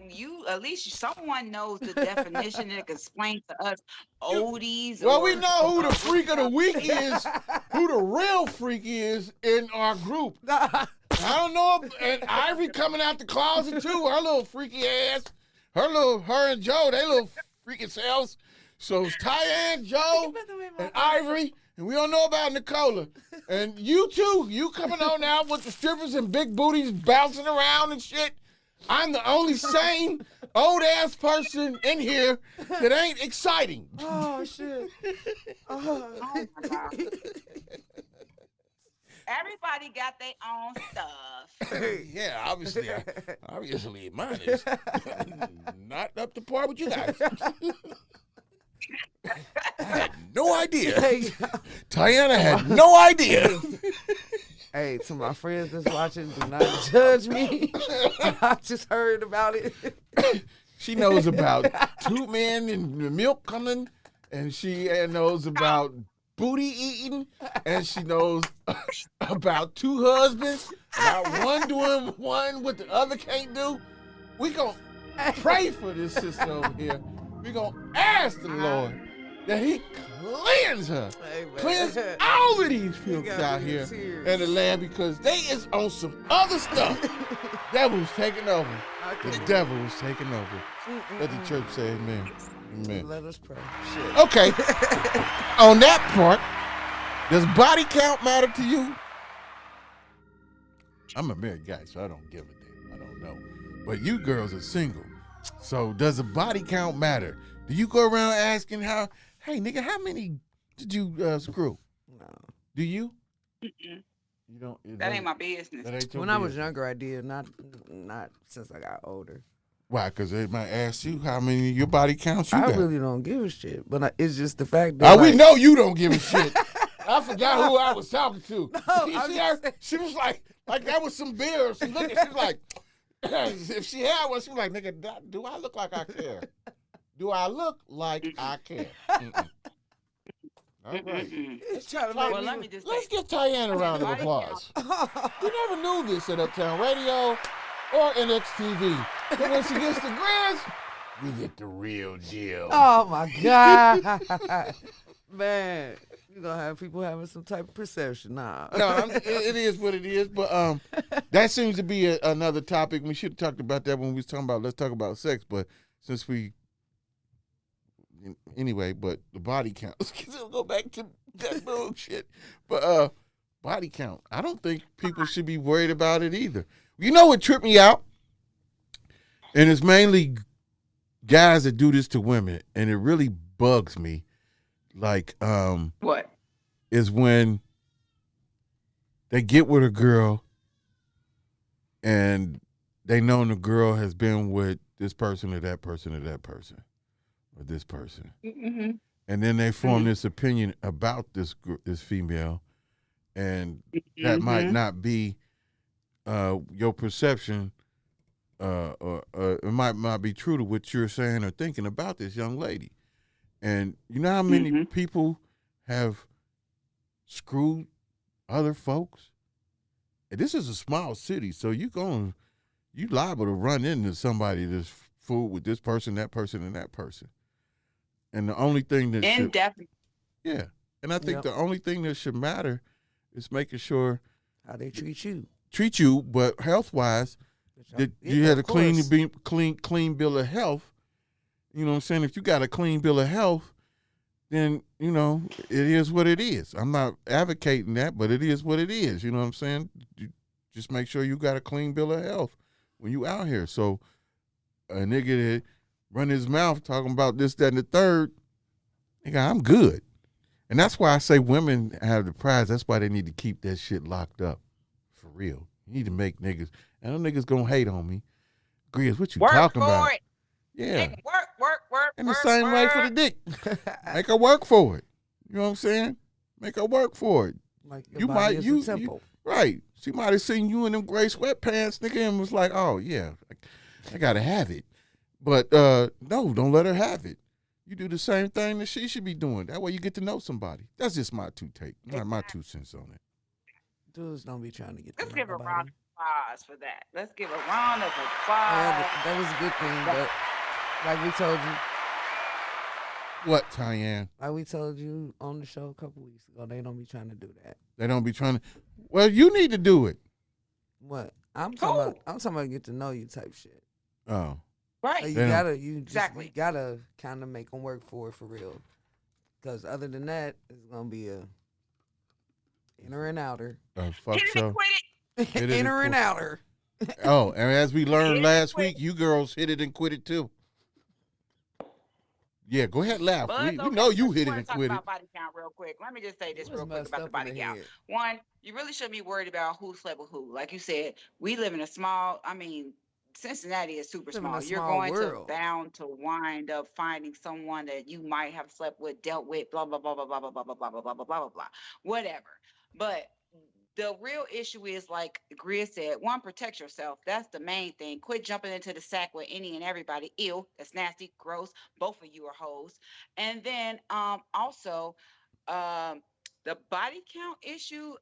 at least someone knows the definition that can explain to us oldies. Well, we know who the freak of the week is, who the real freak is in our group. I don't know, and Ivory coming out the closet too. Her little freaky ass, her and Joe, they little freaky selves. So it's Tyann, Joe, and Ivory, and we don't know about Nicola. And you too, you coming on out with the strippers and big booties bouncing around and shit. I'm the only sane old-ass person in here that ain't exciting. Oh, shit. Oh, my God. Everybody got their own stuff. Yeah, obviously mine is not up to par with you guys. I had no idea. Tiana had no idea. Hey, to my friends that's watching, do not judge me. I just heard about it. She knows about two men and the milk coming, and she knows about booty eating, and she knows about two husbands, about one doing one what the other can't do. We gonna pray for this sister over here. We gonna ask the Lord that he cleanse her. Hey, man. Cleanse all of these You filks got out me in here tears. in the land because they is on some other stuff. Devil's taking over. The devil is taking over. Let the church say amen. Amen. Let us pray. Shit. Okay. On that part, does body count matter to you? I'm a married guy, so I don't give a damn. I don't know. But you girls are single. So does the body count matter? Do you go around asking hey, nigga, how many did you screw? No. Do you? Mm-mm. You don't. That ain't my business. That ain't your When I was business. younger, I did. Not since I got older. Why? Because they might ask you how many of your body counts you I got. really don't give a shit. But it's just the fact that We know you don't give a shit. I forgot who I was talking to. No, You I'm see just her? She was like that was some beer or some liquor. She was like, if she had one, she was like, nigga, do I look like I care? Do I look like I care? Mm-mm. All right. Mm-mm. it's trying to Well, make let me. me just Let's say, give Tyann a round of body applause. You never knew this at Uptown Radio or NXTV. But when she gets the Grizz, we get the real deal. Oh my God, man! You gonna have people having some type of perception, nah? No, it is what it is. But that seems to be another topic. We should have talked about that when we was talking about let's talk about sex. But since anyway, but the body count. We'll go back to that bullshit. But body count. I don't think people should be worried about it either. You know what tripped me out? And it's mainly guys that do this to women, and it really bugs me. Like, what? is when they get with a girl and they know the girl has been with this person or that person or that person or this person. Mm-hmm. And then they form this opinion about this female, and that might not be your perception, or it might not be true to what you're saying or thinking about this young lady. And you know how many people have screwed other folks? And this is a small city, so you liable to run into somebody that's fooled with this person, that person, and that person. And the only thing that and I think the only thing that should matter is making sure How they treat you, but health wise, that you had a clean bill of health. You know what I'm saying? If you got a clean bill of health, then, you know, it is what it is. I'm not advocating that, but it is what it is. You know what I'm saying? You just make sure you got a clean bill of health when you out here. So a nigga that run his mouth talking about this, that, and the third, nigga, I'm good. And that's why I say women have the prize. That's why they need to keep that shit locked up. For real. You need to make niggas, and them niggas gonna hate on me. Grizz, what you talking about? Work for it. Yeah. Work. And the same way for the dick. Make her work for it. You know what I'm saying? Make her work for it. like You might you right. She might have seen you in them gray sweatpants, nigga, and was like, "Oh yeah, I gotta have it." But no, don't let her have it. You do the same thing that she should be doing. That way you get to know somebody. That's just my my 2 cents on it. Dudes don't be trying to get. Let's to give know a nobody. round of applause for that. Let's give a round of applause. That was a good thing, but like we told you, What, Tyann? like we told you on the show a couple weeks ago, they don't be trying to do that. They don't be trying to. Well, you need to do it. What? I'm talking about get to know you type shit. Oh. Right. So you They gotta don't- you just Exactly. you gotta kind of make them work for it for real. Because other than that, it's gonna be a inner and outer. Fuck Hit it show. and quit it. Hit it and Inner and quit. outer. Oh, and as we learned Hit it last and week, you girls hit it and quit it too. Yeah, go ahead, laugh. But We it's okay. know you Let's hit it go ahead and talk quit it. about body count real quick. Let me just say this You was real quick messed about the up in body the count. head. One, you really shouldn't be worried about who slept with who. Like you said, we live in a small, Cincinnati is super Live in a small. You're small going world. to bound to wind up finding someone that you might have slept with, dealt with, blah, blah, blah, blah, blah, blah, blah, blah, blah, blah, blah, blah, blah, blah, whatever. But the real issue is, like Grizz said, one, protect yourself. That's the main thing. Quit jumping into the sack with any and everybody. Ew, that's nasty, gross. Both of you are hoes. And then also, the body count issue.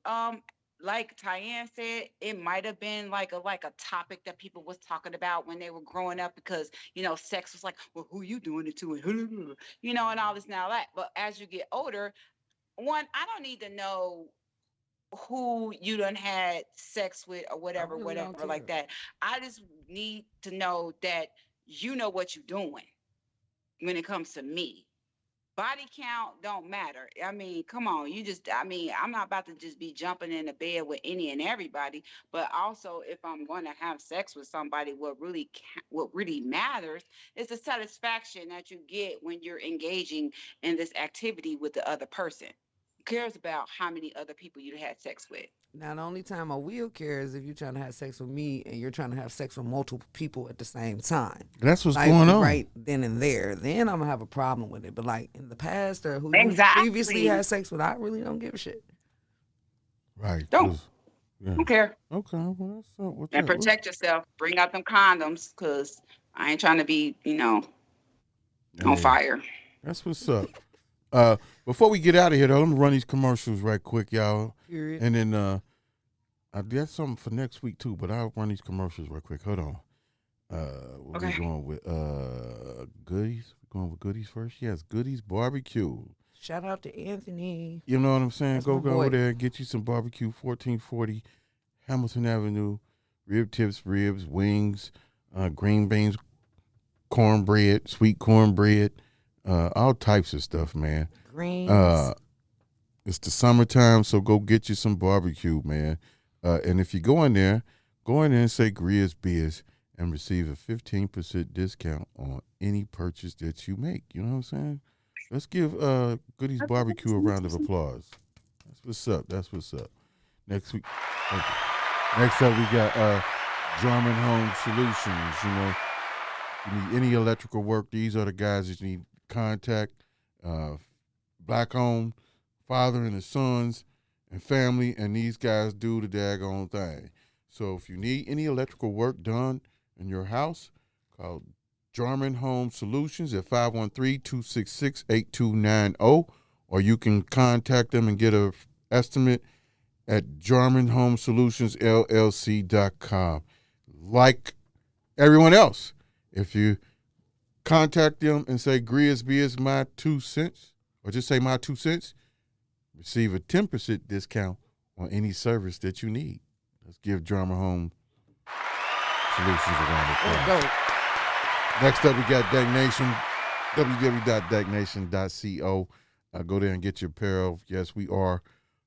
like Tyann said, it might have been like a topic that people was talking about when they were growing up because sex was like, well, who you doing it to, and and all this now that. But as you get older, one, I don't need to know who you done had sex with or I whatever, really don't whatever like care. that. I just need to know that you know what you're doing when it comes to me. Body count don't matter. I mean, come on, I'm not about to just be jumping in the bed with any and everybody, but also if I'm going to have sex with somebody, what really matters is the satisfaction that you get when you're engaging in this activity with the other person. Who cares about how many other people you had sex with? Now, the only time I will care is if you're trying to have sex with me and you're trying to have sex with multiple people at the same time. That's what's Like going on. right then and there. Then I'm gonna have a problem with it. But like in the past or who you previously Exactly. had sex with, I really don't give a shit. Right. Don't. Yeah. Don't care. Okay. Well, that's what's And protect yourself. Bring out them condoms, cause I ain't trying to be, on fire. That's what's up. Before we get out of here, though, let me run these commercials right quick, y'all. Period. And then I got something for next week too, but I'll run these commercials right quick. Hold on. What we going with? Goodies. We're going with Goodies first. Yes, Goodies Barbecue. Shout out to Anthony. You know what I'm saying? That's Go my boy. over there and get you some barbecue. 1440 Hamilton Avenue. Rib tips, ribs, wings, green beans, cornbread, sweet cornbread, all types of stuff, man. Greens. It's the summertime, so go get you some barbecue, man. And if you go in there and say GRIZZBIZ and receive a 15% discount on any purchase that you make. You know what I'm saying? Let's give Goodies Barbecue a round of applause. That's what's up. That's what's up. Next week. Thank you. Next up, we got German Home Solutions. You need any electrical work, these are the guys that you need to contact. Black-owned, father and his sons and family, and these guys do the daggone thing. So if you need any electrical work done in your house, call German Home Solutions at 513-266-8290, or you can contact them and get an estimate at GermanHomeSolutionsLLC.com. Like everyone else, if you contact them and say GRIZZBIZMY2SENSE, or just say my 2 cents, receive a 10% discount on any service that you need. Let's give German Home Solutions a round of applause. Go. Next up, we got Dag Nation, www.dagnation.co. Go there and get your apparel. Yes, we are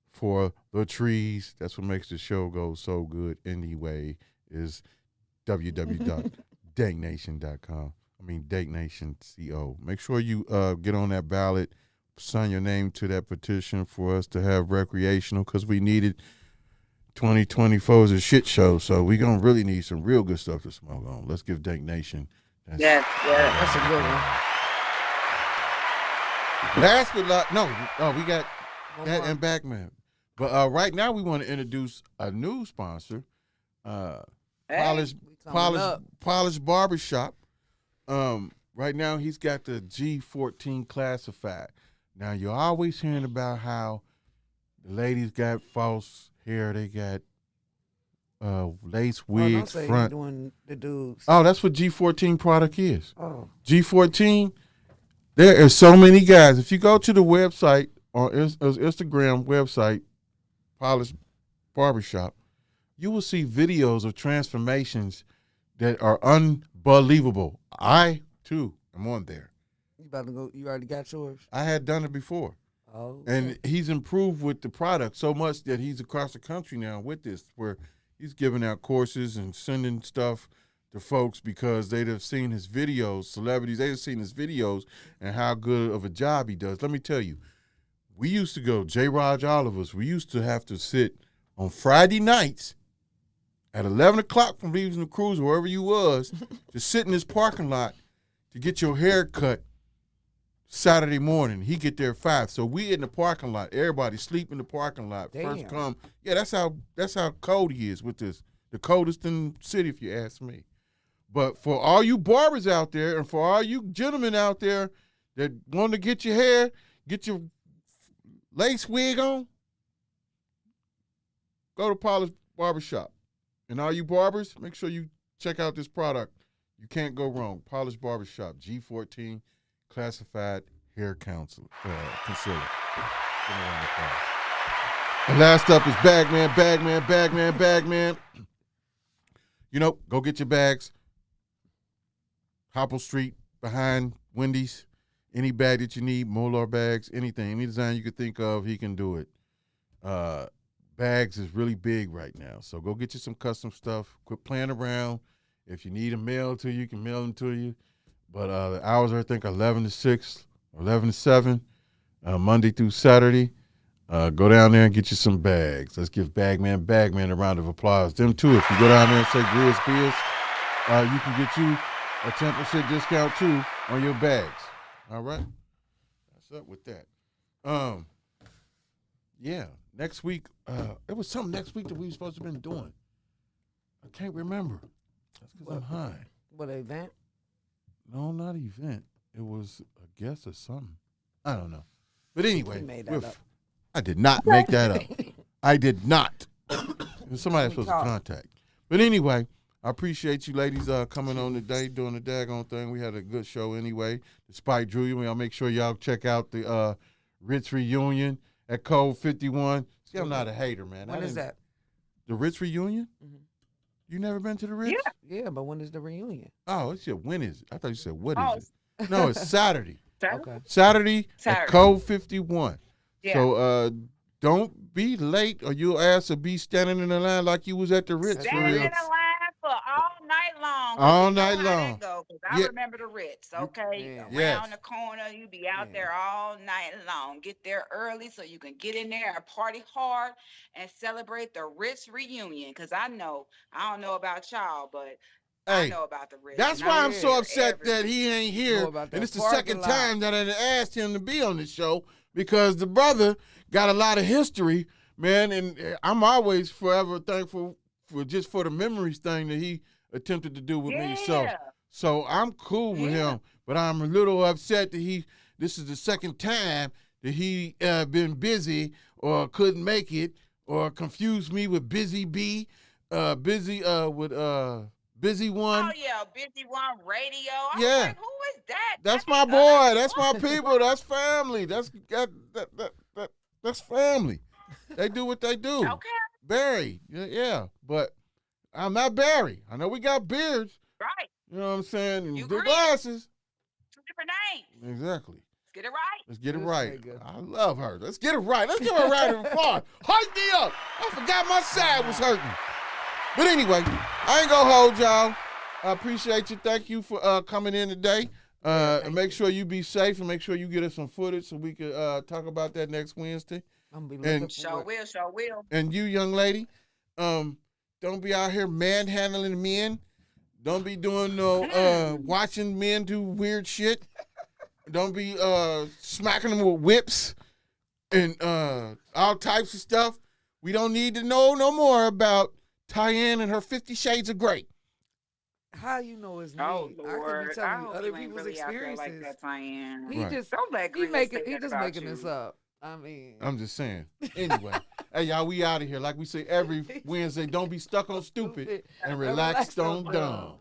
for the trees. That's what makes the show go so good anyway, is www.dagnation.com. I mean, dagnation.co. Make sure you get on that ballot, sign your name to that petition for us to have recreational, because we needed 2024 is a shit show, so we're going to really need some real good stuff to smoke on. Let's give Dank Nation. That's That's a good one. Last but not, we got One that more. and Backman. But right now we want to introduce a new sponsor, Polish coming up. Barbershop. Right now he's got the G14 classified. Now you're always hearing about how the ladies got false hair, they got lace Oh, wigs don't say you front. doing the dudes. Oh, that's what G14 product is. Oh. G14, there are so many guys. If you go to the website, or Instagram website, Polish Barbershop, you will see videos of transformations that are unbelievable. I, too, am on there. You about to go? You already got yours? I had done it before. Oh. And he's improved with the product so much that he's across the country now with this, where he's giving out courses and sending stuff to folks because they'd have seen his videos, celebrities, they'd have seen his videos and how good of a job he does. Let me tell you, we used to go, J. Raj, all of us, we used to have to sit on Friday nights at 11 o'clock from leaving the cruise, wherever you was, to sit in this parking lot to get your hair cut Saturday morning. He get there at 5. So we in the parking lot. Everybody sleep in the parking lot. Damn. First come. Yeah, that's how cold he is with this. The coldest in the city, if you ask me. But for all you barbers out there and for all you gentlemen out there that want to get your hair, get your lace wig on, go to Polish Barbershop. And all you barbers, make sure you check out this product. You can't go wrong. Polish Barbershop, G14 Classified Hair Concealer. And last up is Bagman. You know, go get your bags. Hopple Street, behind Wendy's. Any bag that you need, Molar bags, anything, any design you could think of, he can do it. Bags is really big right now, so go get you some custom stuff. Quit playing around. If you need them mailed to you, you can mail them to you. But the hours are, I think, 11 to 6, 11 to 7, Monday through Saturday. Go down there and get you some bags. Let's give Bagman a round of applause. Them too, if you go down there and say GRIZZBIZ, you can get you a 10% discount too on your bags. All right? That's up with that. Yeah, next week, it was something next week that we were supposed to have been doing. I can't remember. That's because I'm high. What, an event? No, not an event. It was a guest or something. I don't know. But anyway, You made that up. I did not make that up. I did not. It was somebody I was supposed to contact. But anyway, I appreciate you ladies coming on today, doing the daggone thing. We had a good show anyway. Despite Drew, y'all make sure y'all check out the Ritz reunion at Code 51. See, I'm not a hater, man. When is that? The Ritz reunion? Mhm. You never been to the Ritz? Yeah, but when is the reunion? Oh, it's your when is it? I thought you said what is it? No, it's Saturday. Okay. Saturday at Saturday. Code 51. Yeah. So don't be late or your ass will be standing in the line like you was at the Ritz for Standing real. in a line for all night long. All You know night how that long. go, 'cause I Yeah. remember the Ritz, okay? Yeah. Around Yes. the corner, you be out Yeah. there all night long. Get there early so you can get in there and party hard and celebrate the Ritz reunion. Because I don't know about y'all, but I Hey, know about the Ritz. that's and why I'm I'm so there upset every that he ain't here. Know about that And it's the parking second lot. time that I asked him to be on the show because the brother got a lot of history, man. And I'm always forever thankful for the memories thing that he attempted to do with me. So I'm cool with him, but I'm a little upset that this is the second time that he been busy or couldn't make it or confused me with Busy B, Busy One. Oh yeah, Busy One Radio. I Yeah. was like, who is that? That's my boy. That's my people. That's family. That's family. They do what they do. Okay, Barry, yeah. But I'm not Barry. I know we got beards. right. You know what I'm saying? And You big agree. glasses. 2 different names. Exactly. Let's get it right. Let's get it This right. nigga. I love her. Let's get it right. Let's give her a round of applause. Hype me up. I forgot my side was hurting. But anyway, I ain't gonna hold y'all. I appreciate you. Thank you for coming in today. And make sure you be safe and make sure you get us some footage so we can talk about that next Wednesday. I'm gonna be looking Sure for it. will. And you, young lady, don't be out here manhandling men. Don't be doing no watching men do weird shit. Don't be smacking them with whips and all types of stuff. We don't need to know no more about Tyann and her 50 Shades of Grey. How you know it's me? Oh I could Lord, be I telling you hope other you ain't people's really out there experiences. like that, Tyann. He Right. just Don't let he Grizz making say he that just about making you. this up. I mean, I'm just saying. Anyway, hey, y'all, we out of here. Like we say every Wednesday, don't be stuck on stupid and relaxed on dumb.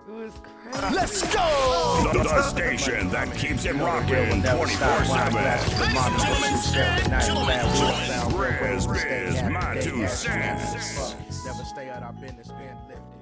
It was crazy. Let's go! The station that keeps it rocking 24/7. GRIZZBIZ, my 2 cents. Never stay out our business, been lifted.